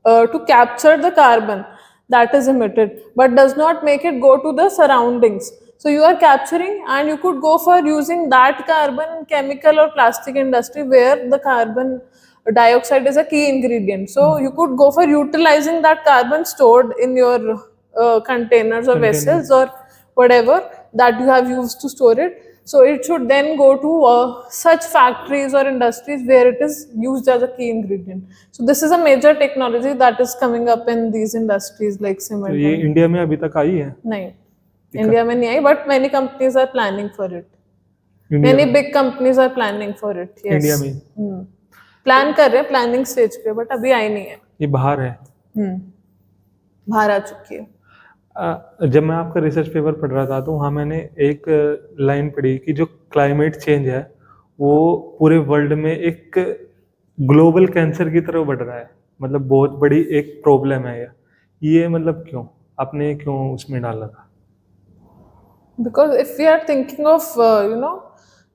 to capture the carbon that is emitted, but does not make it go to the surroundings. So you are capturing, and you could go for using that carbon in chemical or plastic industry, where the carbon dioxide is a key ingredient. So you could go for utilizing that carbon stored in your containers or container. vessels or whatever that you have used to store it. So it should then go to such factories or industries where it is used as a key ingredient. So this is a major technology that is coming up in these industries like तो cement ये and India में अभी तक आई है? nahi, India में नहीं आई, but many companies are planning for it. India Many में? big companies are planning for it. Yes. India में? प्लान कर रहे हैं, प्लानिंग स्टेज पे, बट अभी आई नहीं है। ये बाहर है? बाहर आ चुकी है। जब मैं आपका रिसर्च पेपर पढ़ रहा था तो वहाँ मैंने एक लाइन पढ़ी कि जो क्लाइमेट चेंज है वो पूरे वर्ल्ड में एक ग्लोबल कैंसर की तरफ बढ़ रहा है, मतलब बहुत बड़ी एक प्रॉब्लम है ये मतलब क्यों आपने उसमें डाला था? Because if we are thinking of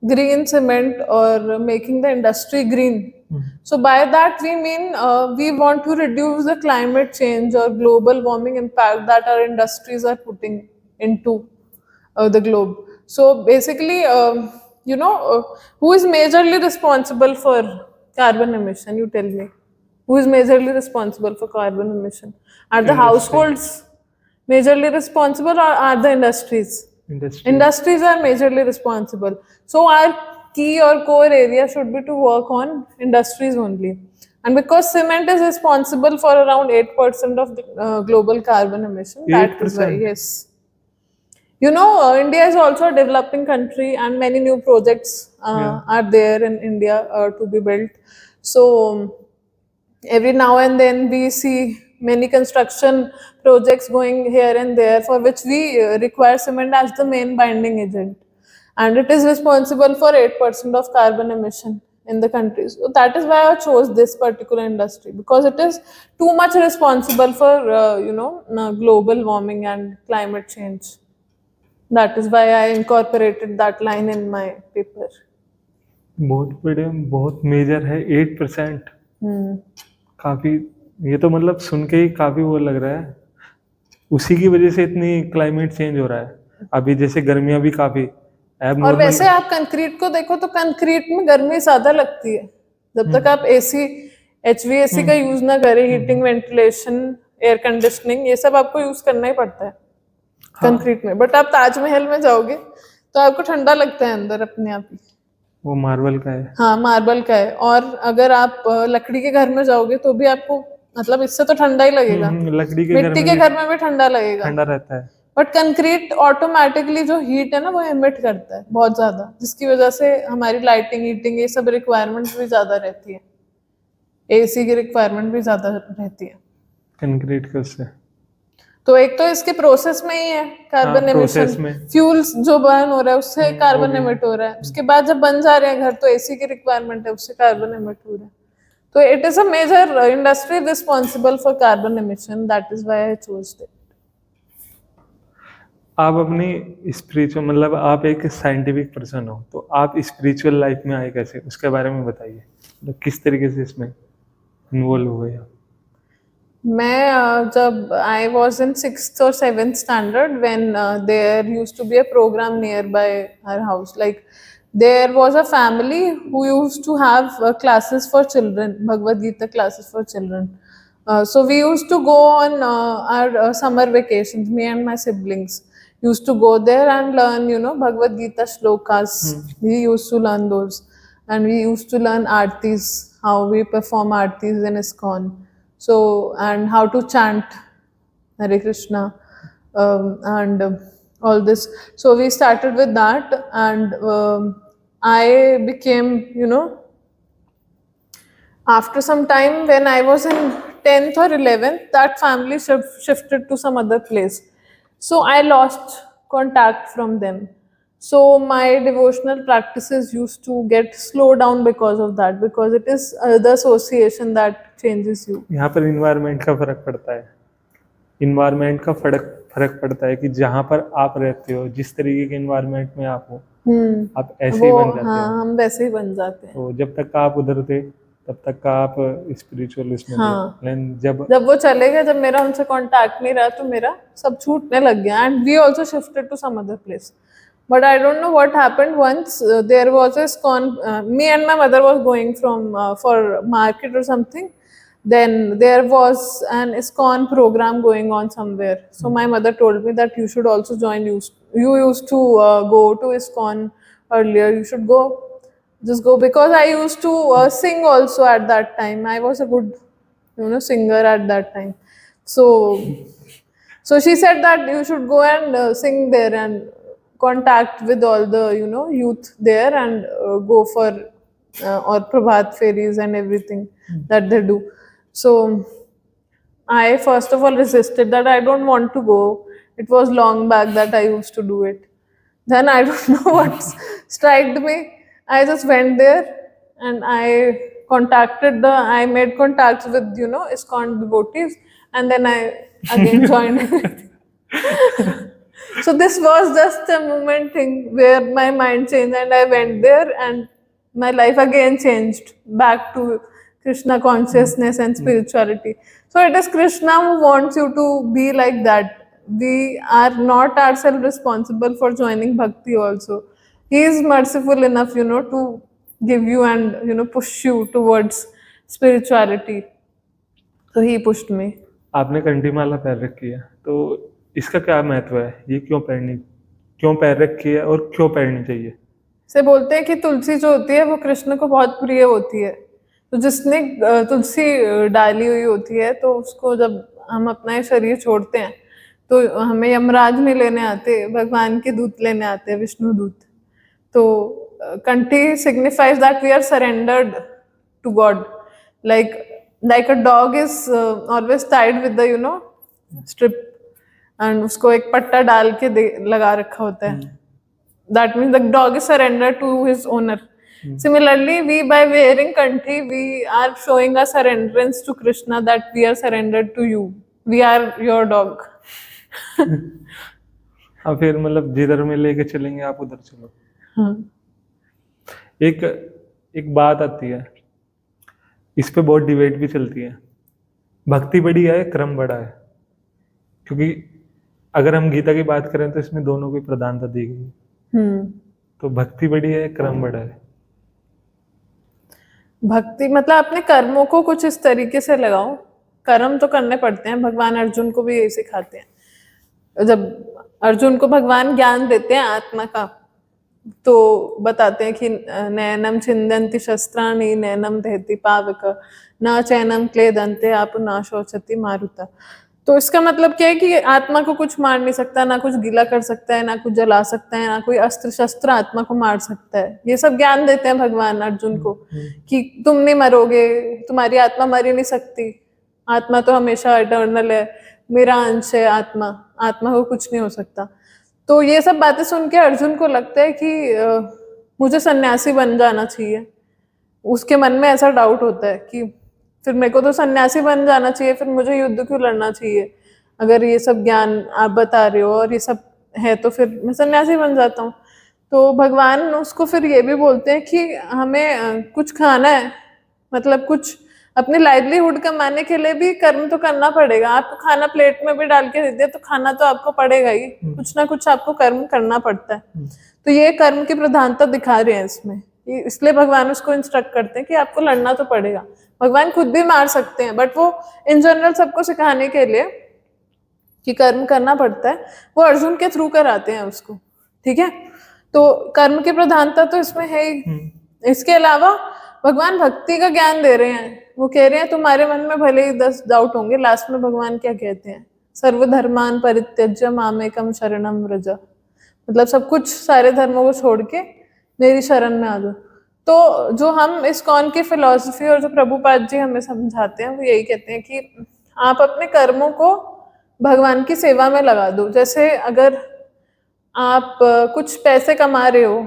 green cement or making the industry green. So by that we mean we want to reduce the climate change or global warming impact that our industries are putting into the globe. So basically, who is majorly responsible for carbon emission? You tell me. Who is majorly responsible for carbon emission? Are the Industry. households majorly responsible, or are the industries? Industry. Industries are majorly responsible. So our key or core area should be to work on industries only. And because cement is responsible for around 8% of the global carbon emission, that is why, 8%. yes. India is also a developing country, and many new projects are there in India to be built. So every now and then we see many construction projects going here and there, for which we require cement as the main binding agent, and it is responsible for 8% of carbon emission in the country. So that is why I chose this particular industry, because it is too much responsible for global warming and climate change. That is why I incorporated that line in my paper. बहुत बड़े, बहुत major है 8%. काफी, ये तो मतलब सुन के ही काफी वो लग रहा है. उसी की वजह से इतनी क्लाइमेट चेंज हो रहा है. अभी जैसे गर्मियां भी काफी और abnormal. वैसे आप कंक्रीट को देखो तो कंक्रीट में गर्मी ज्यादा लगती है. जब तक आप एसी HVAC का यूज ना करें, हीटिंग, वेंटिलेशन, एयर कंडीशनिंग, ये सब आपको यूज करना ही पड़ता है कंक्रीट में. बट आप ताजमहल में जाओगे तो आपको ठंडा लगता है अंदर अपने आप ही. वो मार्बल का है. हाँ, मार्बल का है. और अगर आप लकड़ी के घर में जाओगे तो भी आपको, मतलब इससे तो ठंडा ही लगेगा. लकड़ी के मिट्टी के घर में भी ठंडा लगेगा. ठंडा रहता है. बट कंक्रीट ऑटोमेटिकली जो हीट है ना, वो एमिट करता है बहुत ज्यादा, जिसकी वजह से हमारी लाइटिंग, हीटिंग, ये सब रिक्वायरमेंट भी ज्यादा रहती है. एसी की रिक्वायरमेंट भी ज्यादा रहती है कंक्रीट के उससे. तो एक तो इसके प्रोसेस में ही है कार्बन प्रोसेस एमिशन, में. फ्यूल्स जो बर्न हो रहा है उससे कार्बन एमिट हो रहा है. उसके बाद जब बन जा रहे हैं घर तो एसी की रिक्वायरमेंट है, उससे कार्बन एमिट हो रहा है. तो it is a major industry responsible for carbon emission. That is why I chose that. आप अपनी स्पिरिचुअल, मतलब आप एक साइंटिफिक पर्सन हो, तो आप स्पिरिचुअल लाइफ में आए कैसे, उसके बारे में बताइए. तो किस तरीके से इसमें इन्वॉल्व हुए आप? मैं जब I was in 6th or 7th standard, when there used to be a program nearby our house. Like there was a family who used to have classes for children, Bhagavad Gita classes for children. So we used to go on our summer vacations. Me and my siblings used to go there and learn, Bhagavad Gita shlokas. We used to learn those, and we used to learn aartis, how we perform aartis in ISKCON. So, and how to chant Hare Krishna, and all this. So we started with that, and I became, after some time, when I was in 10th or 11th, that family shifted to some other place. So I lost contact from them. So my devotional practices used to get slowed down because of that, because it is the association that changes you. यहाँ पर environment का फर्क पड़ता है. Environment का फर्क पड़ता है कि जहाँ पर आप रहते हो, जिस तरीके के इन्वायरमेंट में आप हो, आप ऐसे ही बन जाते हो. हाँ, हम वैसे ही बन जाते हैं. तो जब तक आप उधर थे तब तक का आप स्पिरिचुअलिस्ट में थे. लेकिन जब वो चले गए, जब मेरा उनसे कांटेक्ट नहीं रहा, तो मेरा सब छूटने लग गया. And we also shifted to some other place. But I don't know what happened. Once there was a ISKCON, me and my mother was going from for market or something. Then there was an ISKCON program going on somewhere. So my mother told me that you should also join. You used to go to ISKCON earlier. You should go. Just go, because I used to sing also at that time. I was a good, singer at that time. So she said that you should go and sing there and contact with all the youth there, and go for or Prabhat fairies and everything that they do. So I first of all resisted that. I don't want to go. It was long back that I used to do it. Then I don't know what struck me. I just went there and I made contacts with ISKCON devotees, and then I again joined. So this was just a moment thing where my mind changed and I went there and my life again changed back to Krishna consciousness and spirituality. So it is Krishna who wants you to be like that. We are not ourselves responsible for joining bhakti also. He is merciful enough, to give you and, push you towards spirituality. So he pushed me. आपने कंठी माला पैर रखी है, तो इसका क्या महत्व है? ये क्यों पैर रखी है और क्यों पहननी चाहिए? से बोलते हैं कि तुलसी जो होती है वो कृष्ण को बहुत प्रिय होती है। तो जिसने तुलसी डाली हुई होती है, तो उसको जब हम अपना ये शरीर छोड़ते हैं तो हमें यमराज नहीं लेने आते, भगवान के दूत लेने आते हैं, विष्णु दूत। तो कंठी signifies that we are surrendered to God, like a dog is always tied with the strip, and उसको एक पट्टा डाल के लगा रखा होता है। That means the dog is surrendered to his owner. Similarly, we by wearing kanthi, we are showing a surrenderance to Krishna, that we are surrendered to you. We are your dog. हाँ, फिर मतलब जिधर में लेके चलेंगे आप उधर चलो। हाँ। एक बात आती है, इस पे बहुत डिबेट भी चलती है, भक्ति बड़ी है, क्रम बड़ा है? क्योंकि अगर हम गीता की बात करें तो इसमें दोनों की प्रधानता दी गई। तो भक्ति बड़ी है, क्रम बड़ा है? भक्ति मतलब अपने कर्मों को कुछ इस तरीके से लगाओ, कर्म तो करने पड़ते हैं। भगवान अर्जुन को भी यही सिखाते हैं। जब अर्जुन को भगवान ज्ञान देते हैं आत्मा का, तो बताते हैं कि नैनम छिन्दन्ति शस्त्राणि नैनम दहति पावक न चैनम क्लेदन्ते आप न शोचति मारुता। तो इसका मतलब क्या है कि आत्मा को कुछ मार नहीं सकता, ना कुछ गीला कर सकता है, ना कुछ जला सकता है, ना कोई अस्त्र शस्त्र आत्मा को मार सकता है। ये सब ज्ञान देते हैं भगवान अर्जुन को कि तुम नहीं मरोगे, तुम्हारी आत्मा मर ही नहीं सकती, आत्मा तो हमेशा इटर्नल है, मेरा अंश है आत्मा, आत्मा को कुछ नहीं हो सकता। तो ये सब बातें सुन के अर्जुन को लगता है कि मुझे सन्यासी बन जाना चाहिए। उसके मन में ऐसा डाउट होता है कि फिर मेरे को तो सन्यासी बन जाना चाहिए, फिर मुझे युद्ध क्यों लड़ना चाहिए? अगर ये सब ज्ञान आप बता रहे हो और ये सब है तो फिर मैं सन्यासी बन जाता हूँ। तो भगवान उसको फिर ये भी बोलते हैं कि हमें कुछ खाना है, मतलब कुछ अपने लाइवलीहुड कमाने के लिए भी कर्म तो करना पड़ेगा। आपको खाना प्लेट में भी डाल के दे दिया तो खाना तो आपको पड़ेगा ही, कुछ ना कुछ आपको कर्म करना पड़ता है। तो ये कर्म की प्रधानता दिखा रहे हैं इसमें, इसलिए भगवान उसको इंस्ट्रक्ट करते हैं कि आपको लड़ना तो पड़ेगा। भगवान खुद भी मार सकते हैं, बट वो इन जनरल सबको सिखाने के लिए कि कर्म करना पड़ता है, वो अर्जुन के थ्रू कराते हैं उसको। ठीक है, तो कर्म की प्रधानता तो इसमें है ही। इसके अलावा भगवान भक्ति का ज्ञान दे रहे हैं। वो कह रहे हैं तुम्हारे मन में भले ही 10 डाउट होंगे, लास्ट में भगवान क्या कहते हैं? सर्वधर्मान परित्यज्य मामेकम शरणम व्रज। मतलब सब कुछ, सारे धर्मों को छोड़ के मेरी शरण में आ जाओ। तो जो हम इस्कॉन की फिलॉसफी और जो प्रभुपाद जी हमें समझाते हैं, वो यही कहते हैं कि आप अपने कर्मों को भगवान की सेवा में लगा दो। जैसे अगर आप कुछ पैसे कमा रहे हो,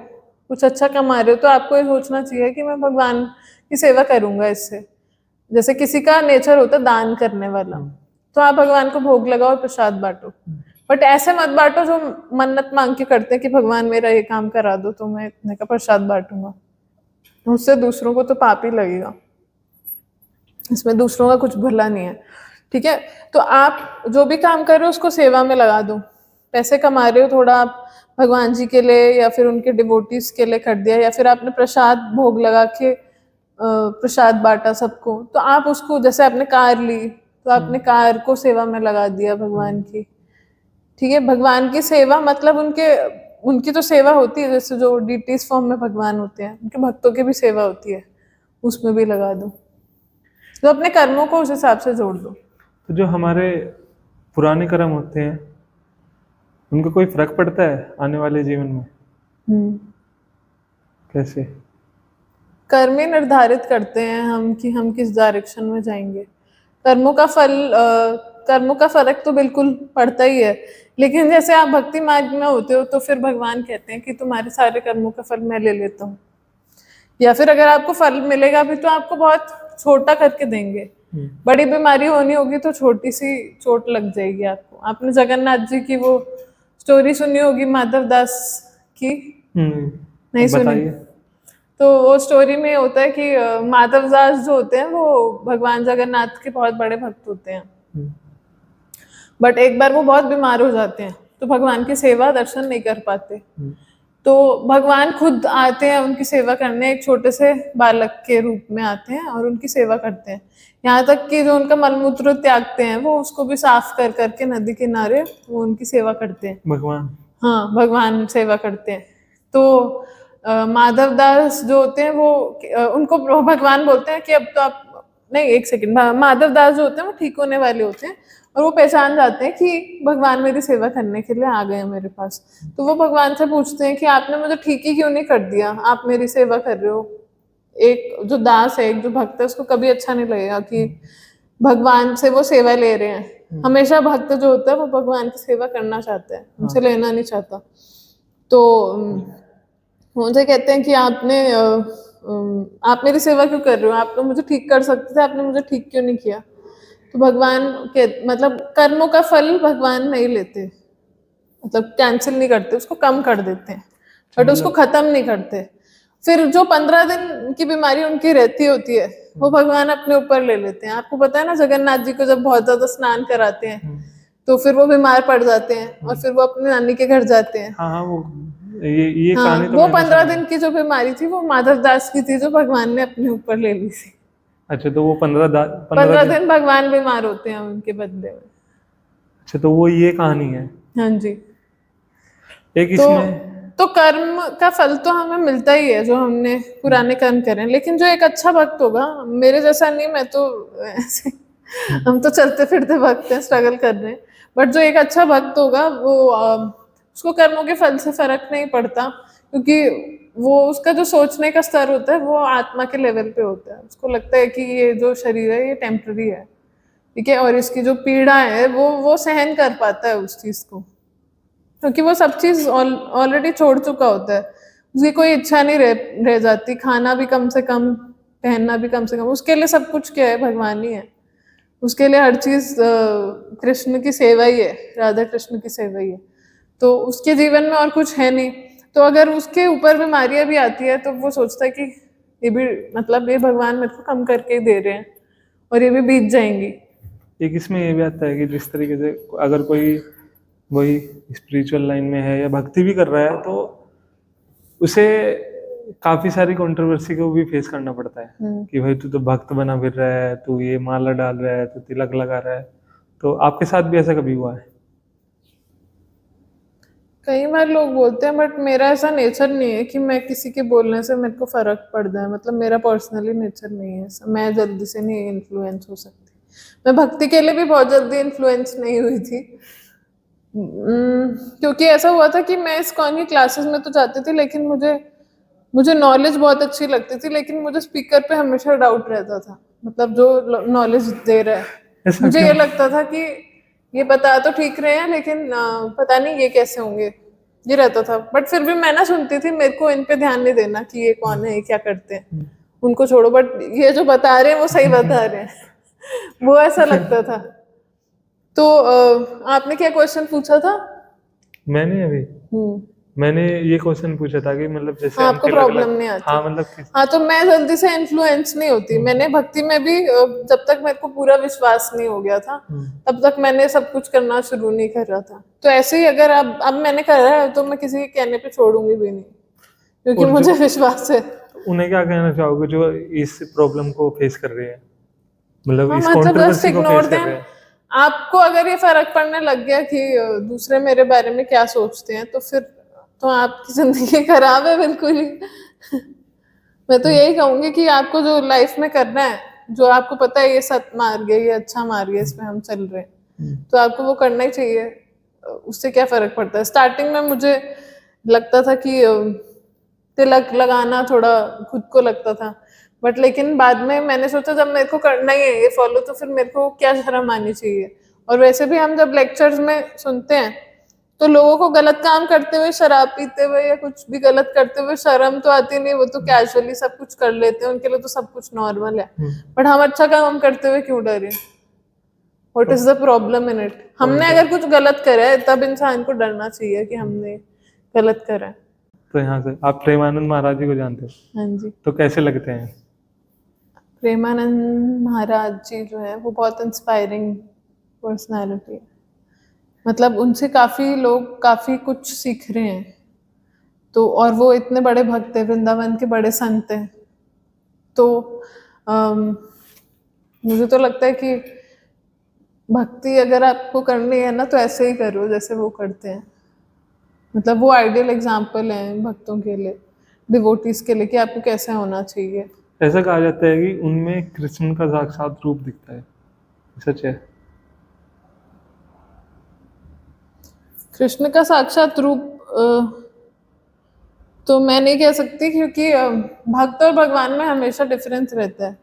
कुछ अच्छा कमा रहे हो, तो आपको ये सोचना चाहिए कि मैं भगवान की सेवा करूंगा इससे। जैसे किसी का नेचर होता है दान करने वाला, तो आप भगवान को भोग लगाओ और प्रसाद बांटो, बट ऐसे मत बांटो जो मन्नत मांग के करते हैं कि भगवान मेरा ये काम करा दो तो मैं इतने का प्रसाद बांटूंगा। उससे दूसरों को तो पाप ही लगेगा, इसमें दूसरों का कुछ भला नहीं है। ठीक है, तो आप जो भी काम कर रहे हो उसको सेवा में लगा दो। पैसे कमा रहे हो, थोड़ा आप भगवान जी के लिए या फिर उनके डिवोटीज के लिए कर दिया, या फिर आपने प्रसाद भोग लगा के प्रसाद बांटा सबको, तो आप उसको, जैसे आपने कार ली तो आपने कार को सेवा में लगा दिया भगवान की। ठीक है, भगवान की सेवा मतलब उनकी तो सेवा होती है, जैसे जो डीटीज फॉर्म में भगवान होते हैं उनके भक्तों की भी सेवा होती है, उसमें भी लगा दो। तो अपने कर्मों को उस हिसाब से जोड़ दो। तो जो हमारे पुराने कर्म होते हैं उनका कोई फर्क पड़ता है आने वाले जीवन में? कैसे? कर्म ही निर्धारित करते हैं हम कि हम किस डायरेक्शन में जाएंगे। कर्मों का फर्क तो बिल्कुल पड़ता ही है, लेकिन जैसे आप भक्ति मार्ग में होते हो तो फिर भगवान कहते हैं कि तुम्हारे सारे कर्मों का फल मैं ले लेता हूँ, या फिर अगर आपको फल मिलेगा भी तो आपको बहुत छोटा करके देंगे। बड़ी बीमारी होनी होगी तो छोटी सी चोट लग जाएगी आपको। आपने जगन्नाथ जी की वो स्टोरी सुनी होगी माधव दास की, नहीं सुनी? बताइए। तो वो स्टोरी में होता है कि माधव दास जो होते हैं वो भगवान जगन्नाथ के बहुत बड़े भक्त होते हैं, बट एक बार वो बहुत बीमार हो जाते हैं तो भगवान की सेवा दर्शन नहीं कर पाते। तो भगवान खुद आते हैं उनकी सेवा करने, एक छोटे से बालक के रूप में आते हैं और उनकी सेवा करते हैं। यहाँ तक कि जो उनका मलमूत्र त्यागते हैं वो उसको भी साफ कर करके नदी किनारे वो उनकी सेवा करते हैं। भगवान, हाँ, भगवान सेवा करते हैं। तो माधव दास जो होते हैं वो उनको भगवान बोलते हैं कि अब तो आप नहीं, एक सेकंड, माधव दास जो होते हैं वो ठीक होने वाले होते हैं और वो पहचान जाते हैं कि भगवान मेरी सेवा करने के लिए आ गए हैं मेरे पास। तो वो भगवान से पूछते हैं कि आपने मुझे ठीक ही क्यों नहीं कर दिया, आप मेरी सेवा कर रहे हो। एक जो दास है, एक जो भक्त है, उसको कभी अच्छा नहीं लगेगा कि भगवान से वो सेवा ले रहे हैं। हमेशा भक्त जो होता है वो भगवान की सेवा करना चाहता है, उनसे लेना नहीं चाहता। तो मुझे कहते हैं कि आप मेरी सेवा क्यों कर रहे हो, आप तो मुझे ठीक कर सकते थे, आपने मुझे ठीक क्यों नहीं किया। तो भगवान के मतलब कर्मों का फल भगवान नहीं लेते, मतलब कैंसिल नहीं करते, उसको कम कर देते हैं, बट उसको खत्म नहीं करते। फिर जो 15 दिन की बीमारी उनकी रहती होती है वो भगवान अपने ऊपर ले लेते हैं। आपको पता है ना, जगन्नाथ जी को जब बहुत ज्यादा स्नान कराते हैं तो फिर वो बीमार पड़ जाते हैं और फिर वो अपनी नानी के घर जाते हैं। हाँ हाँ, वो ये हाँ, कहानी तो वो मैंने 15 सुनी है। दिन की जो बीमारी थी वो माधव दास की थी, जो भगवान ने अपने ऊपर ले ली थी। अच्छा, तो वो 15 15 दिन। दिन भगवान बीमार होते हैं उनके बदले में। अच्छा, तो वो ये कहानी है। हाँ जी। एक तो इसमें तो कर्म का फल तो हमें मिलता ही है जो हमने पुराने कर्म करे हैं, लेकिन जो एक अच्छा भक्त होगा, मेरे जैसा नहीं, मैं तो ऐसे हम तो चलते फिरते भक्त हैं, स्ट्रगल कर रहे हैं, बट जो एक अच्छा भक्त होगा वो उसको कर्मों के फल से फर्क नहीं पड़ता, क्योंकि वो उसका जो सोचने का स्तर होता है वो आत्मा के लेवल पे होता है। उसको लगता है कि ये जो शरीर है ये टेम्पररी है, ठीक है, और इसकी जो पीड़ा है वो सहन कर पाता है उस चीज को, क्योंकि वो सब चीज ऑलरेडी छोड़ चुका होता है। उसकी कोई इच्छा नहीं रह जाती, खाना भी कम से कम, पहनना भी कम से कम, उसके लिए सब कुछ क्या है, भगवान ही है। उसके लिए हर चीज कृष्ण की सेवा ही है, राधा कृष्ण की सेवा ही है। तो उसके जीवन में और कुछ है नहीं। तो अगर उसके ऊपर बीमारियां भी आती है तो वो सोचता है कि ये भी, मतलब ये भगवान मेरे को कम करके ही दे रहे हैं और ये भी बीत जाएंगी। एक इसमें ये भी आता है कि जिस तरीके से अगर कोई वही स्पिरिचुअल लाइन में है या भक्ति भी कर रहा है तो उसे काफी सारी कंट्रोवर्सी को भी फेस करना पड़ता है कि भाई तू तो भक्त बना फिर रहा है, तू ये माला डाल रहा है, तू तिलक लगा रहा है। तो आपके साथ भी ऐसा कभी हुआ है? कई बार लोग बोलते हैं, बट मेरा ऐसा नेचर नहीं है कि मैं किसी के बोलने से मेरे को फर्क पड़ जाए, मतलब मेरा पर्सनली नेचर नहीं है ऐसा। मैं जल्दी से नहीं इन्फ्लुएंस हो सकती। मैं भक्ति के लिए भी बहुत जल्दी इन्फ्लुएंस नहीं हुई थी। क्योंकि ऐसा हुआ था कि मैं इस्कॉन की क्लासेस में तो जाती थी, लेकिन मुझे नॉलेज बहुत अच्छी लगती थी, लेकिन मुझे स्पीकर पे हमेशा डाउट रहता था, मतलब जो नॉलेज दे रहा है। ऐसा मुझे क्यों? ये लगता था कि ये बता तो ठीक रहे हैं, लेकिन पता नहीं ये कैसे होंगे, ये रहता था। बट फिर भी मैं ना सुनती थी, मेरे को इन पे ध्यान नहीं देना कि ये कौन है, ये क्या करते हैं, उनको छोड़ो, बट ये जो बता रहे हैं वो सही बता रहे हैं वो ऐसा लगता था। तो आपने क्या क्वेश्चन पूछा था? मैंने अभी मैंने ये क्वेश्चन पूछा था कि मतलब जैसे हम आपको तिलक प्रॉब्लम नहीं आती? हाँ मतलब हाँ, तो मैं जल्दी से इन्फ्लुएंस नहीं होती। मैंने भक्ति में भी जब तक मेरे को पूरा विश्वास नहीं हो गया था तब तक मैंने सब कुछ करना शुरू नहीं कर रहा था। तो ऐसे ही अगर अब मैंने करा है तो मैं किसी के कहने पे छोड़ूंगी भी नहीं, क्योंकि मुझे विश्वास है। उन्हें क्या कहना चाहोगे जो इस प्रॉब्लम को फेस कर रहे हैं, मतलब हाँ, इस मतलब जस्ट कंट्रोवर्सी को इग्नोर फेस कर देम। रहे हैं? आपको अगर ये फर्क पड़ने लग गया कि दूसरे मेरे बारे में क्या सोचते हैं, तो फिर तो आपकी जिंदगी खराब है बिल्कुल ही। मैं तो यही कहूंगी कि आपको जो लाइफ में करना है, जो आपको पता है ये सत मार्ग है, ये अच्छा मार्ग है, इसमें हम चल रहे हैं, तो आपको वो करना ही चाहिए। उससे क्या फर्क पड़ता है। स्टार्टिंग में मुझे लगता था कि तिलक लगाना थोड़ा खुद को लगता था, बट लेकिन बाद में मैंने सोचा जब मेरे को करना ही है ये फॉलो, तो फिर मेरे को क्या शर्म आनी चाहिए। और वैसे भी हम जब लेक्चर्स में सुनते हैं तो लोगों को गलत काम करते हुए, शराब पीते हुए या कुछ भी गलत करते हुए शर्म तो आती नहीं, वो तो कैजुअली सब कुछ कर लेते हैं, उनके लिए तो सब कुछ नॉर्मल है। बट हम अच्छा काम करते हुए क्यों डरे? What is the problem in it? हमने अगर कुछ गलत करा है तब इंसान को डरना चाहिए कि हमने गलत करा है। तो यहाँ से आप प्रेमानंद महाराज जी को जानते हो, हाँ जी। तो कैसे लगते हैं? प्रेमानंद महाराज जी जो है वो बहुत इंस्पायरिंग पर्सनालिटी है। मतलब उनसे काफी लोग काफी कुछ सीख रहे हैं। तो और वो इतने बड़े भक्त है, वृंदावन के बड़े संत हैं। तो मुझे तो लगता है कि भक्ति अगर आपको करनी है ना तो ऐसे ही करो जैसे वो करते हैं। मतलब वो आइडियल एग्जाम्पल है भक्तों के लिए, डिवोटीज के लिए, कि आपको कैसे होना चाहिए। ऐसा कहा जाता है कि उनमें कृष्ण का साक्षात रूप दिखता है, सच है? कृष्ण का साक्षात रूप तो मैं नहीं कह सकती, क्योंकि भक्त और भगवान में हमेशा डिफरेंस रहता है।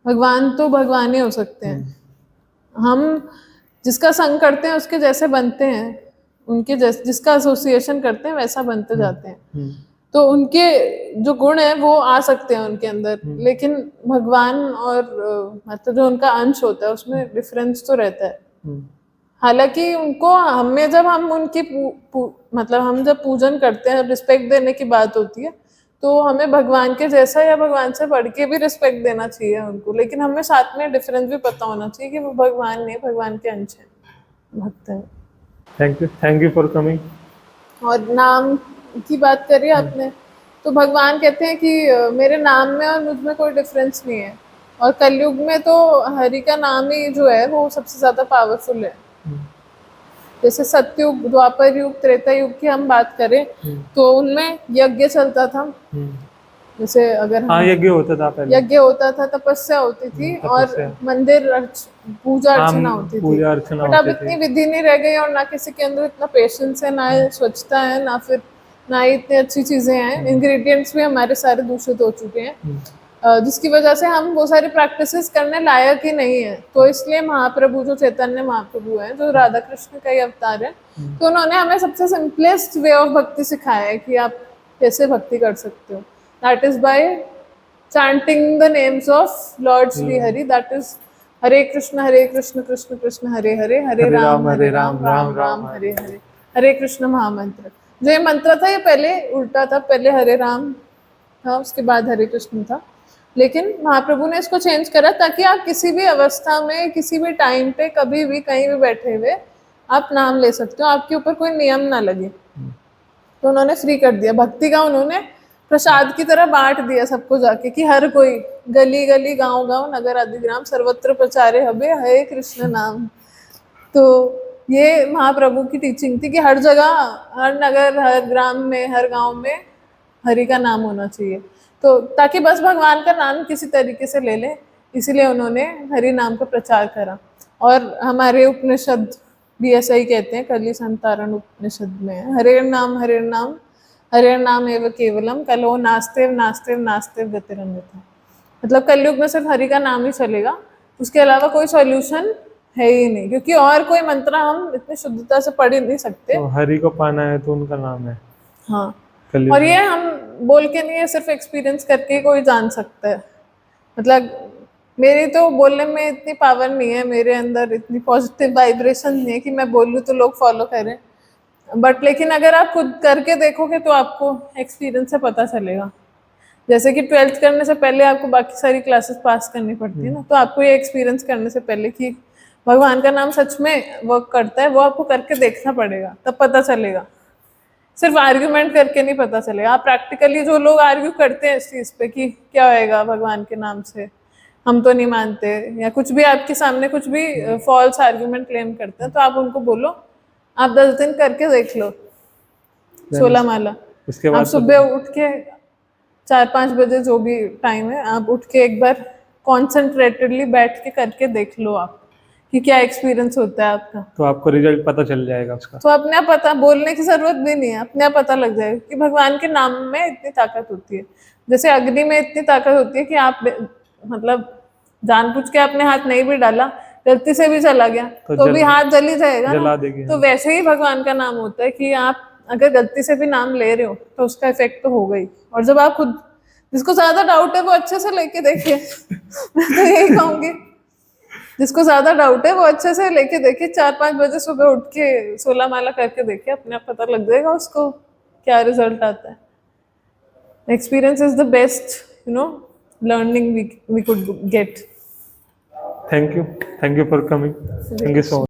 भगवान तो भगवान ही हो सकते हैं। हम जिसका संग करते हैं उसके जैसे बनते हैं, उनके जैसे जिसका एसोसिएशन करते हैं वैसा बनते जाते हैं। तो उनके जो गुण है वो आ सकते हैं उनके अंदर, लेकिन भगवान और मतलब जो उनका अंश होता है उसमें डिफरेंस तो रहता है। हालांकि उनको हमें जब हम उनकी मतलब हम जब पूजन करते हैं, रिस्पेक्ट देने की बात होती है, तो हमें भगवान के जैसा या भगवान से बढ़ के भी रिस्पेक्ट देना चाहिए उनको। लेकिन हमें साथ में डिफरेंस भी पता होना चाहिए कि वो भगवान नहीं, भगवान के अंश है, भक्त है। Thank you for coming. और नाम की बात करी आपने, तो भगवान कहते हैं कि मेरे नाम में और मुझ में कोई डिफरेंस नहीं है। और कलयुग में तो हरि का नाम ही जो है वो सबसे ज्यादा पावरफुल है। जैसे सतयुग, द्वापर युग, त्रेता युग की हम बात करें तो उनमें यज्ञ चलता था। जैसे अगर हाँ, यज्ञ होता था पहले। यज्ञ होता था, तपस्या होती थी और मंदिर पूजा अर्चना होती थी। पूजा अर्चना बट अब इतनी विधि नहीं रह गई और ना किसी के अंदर इतना पेशेंस है, ना स्वच्छता है, ना ही इतनी अच्छी चीजें हैं। इंग्रेडिएंट्स भी हमारे सारे दूषित हो चुके हैं, जिसकी वजह से हम वो सारी प्रैक्टिसेस करने लायक ही नहीं है। तो इसलिए महाप्रभु, जो चैतन्य महाप्रभु हैं, जो राधा कृष्ण का ही अवतार है, तो उन्होंने हमें सबसे सिंपलेस्ट वे ऑफ भक्ति सिखाया है कि आप कैसे भक्ति कर सकते हो। That is by chanting the names of Lord Sri Hari, that is Hare Krishna Krishna Krishna Hare Hare, Hare Ram Ram Ram Hare Hare, Hare Krishna महामंत्र। जो ये मंत्र था ये पहले उल्टा था, पहले हरे राम था उसके बाद हरे कृष्ण था। लेकिन महाप्रभु ने इसको चेंज करा ताकि आप किसी भी अवस्था में, किसी भी टाइम पे, कभी भी कहीं भी बैठे हुए आप नाम ले सकते हो, आपके ऊपर कोई नियम ना लगे। तो उन्होंने फ्री कर दिया भक्ति का, उन्होंने प्रसाद की तरह बांट दिया सबको जाके कि हर कोई गली गली, गांव गांव, नगर आदि ग्राम, सर्वत्र प्रचारे हबे हरे कृष्ण नाम। तो ये महाप्रभु की टीचिंग थी कि हर जगह, हर नगर, हर ग्राम में, हर गांव में हरि का नाम होना चाहिए। तो ताकि बस भगवान का नाम किसी तरीके से ले ले, इसीलिए उन्होंने हरि नाम का प्रचार करा। और हमारे उपनिषद भी ऐसा ही कहते हैं, कली संतारण उपनिषद में हरे नाम हरे नाम एव केवलम, कलो नास्तेव नास्तेव नास्तेव गतिरन्यथा। मतलब कलयुग में सिर्फ हरि का नाम ही चलेगा, उसके अलावा कोई सॉल्यूशन है ही नहीं, क्योंकि और कोई मंत्र हम इतनी शुद्धता से पढ़ ही नहीं सकते। तो हरि को पाना है तो उनका नाम है। हाँ, और ये हम बोल के नहीं है, सिर्फ एक्सपीरियंस करके कोई जान सकता है। मतलब मेरी तो बोलने में इतनी पावर नहीं है, मेरे अंदर इतनी पॉजिटिव वाइब्रेशन नहीं है कि मैं बोलूँ तो लोग फॉलो करें। बट लेकिन अगर आप खुद करके देखोगे तो आपको एक्सपीरियंस से पता चलेगा। जैसे कि 12th करने से पहले आपको बाकी सारी क्लासेस पास करनी पड़ती है ना, तो आपको ये एक्सपीरियंस करने से पहले कि भगवान का नाम सच में वर्क करता है, वो आपको करके देखना पड़ेगा, तब पता चलेगा। सिर्फ आर्ग्यूमेंट करके नहीं पता चलेगा। आप प्रैक्टिकली, जो लोग आर्ग्यू करते हैं इस चीज़ पे कि क्या होएगा भगवान के नाम से, हम तो नहीं मानते, या कुछ भी आपके सामने कुछ भी फॉल्स आर्ग्यूमेंट क्लेम करते हैं, तो आप उनको बोलो आप 10 दिन करके देख लो 16 माला। उसके बाद आप सुबह उठ के 4-5 बजे जो भी टाइम है, आप उठ के एक बार कॉन्सेंट्रेटेडली बैठ के करके देख लो आप कि क्या एक्सपीरियंस होता है आपका। तो आपको रिजल्ट पता चल जाएगा उसका। तो अपने आप पता, बोलने की जरूरत भी नहीं है, अपने आप पता लग जाएगा कि भगवान के नाम में इतनी ताकत होती है। जैसे अग्नि में इतनी ताकत होती है कि आप मतलब जानबूझ के आपने हाथ नहीं भी डाला, गलती से भी चला गया तो भी हाथ जल ही जाएगा जला ना। देगी। तो वैसे ही भगवान का नाम होता है कि आप अगर गलती से भी नाम ले रहे हो तो उसका इफेक्ट तो होगा ही। और जब आप खुद, जिसको ज्यादा डाउट है वो अच्छे से लेके देखिए मैं तो यही कहूंगी, जिसको ज्यादा डाउट है वो अच्छे से लेके देखे, 4-5 बजे सुबह उठ के 16 माला करके देखे, अपने आप पता लग जाएगा उसको क्या रिजल्ट आता है. Experience is the best, learning we could get. Thank you for coming, thank you so much.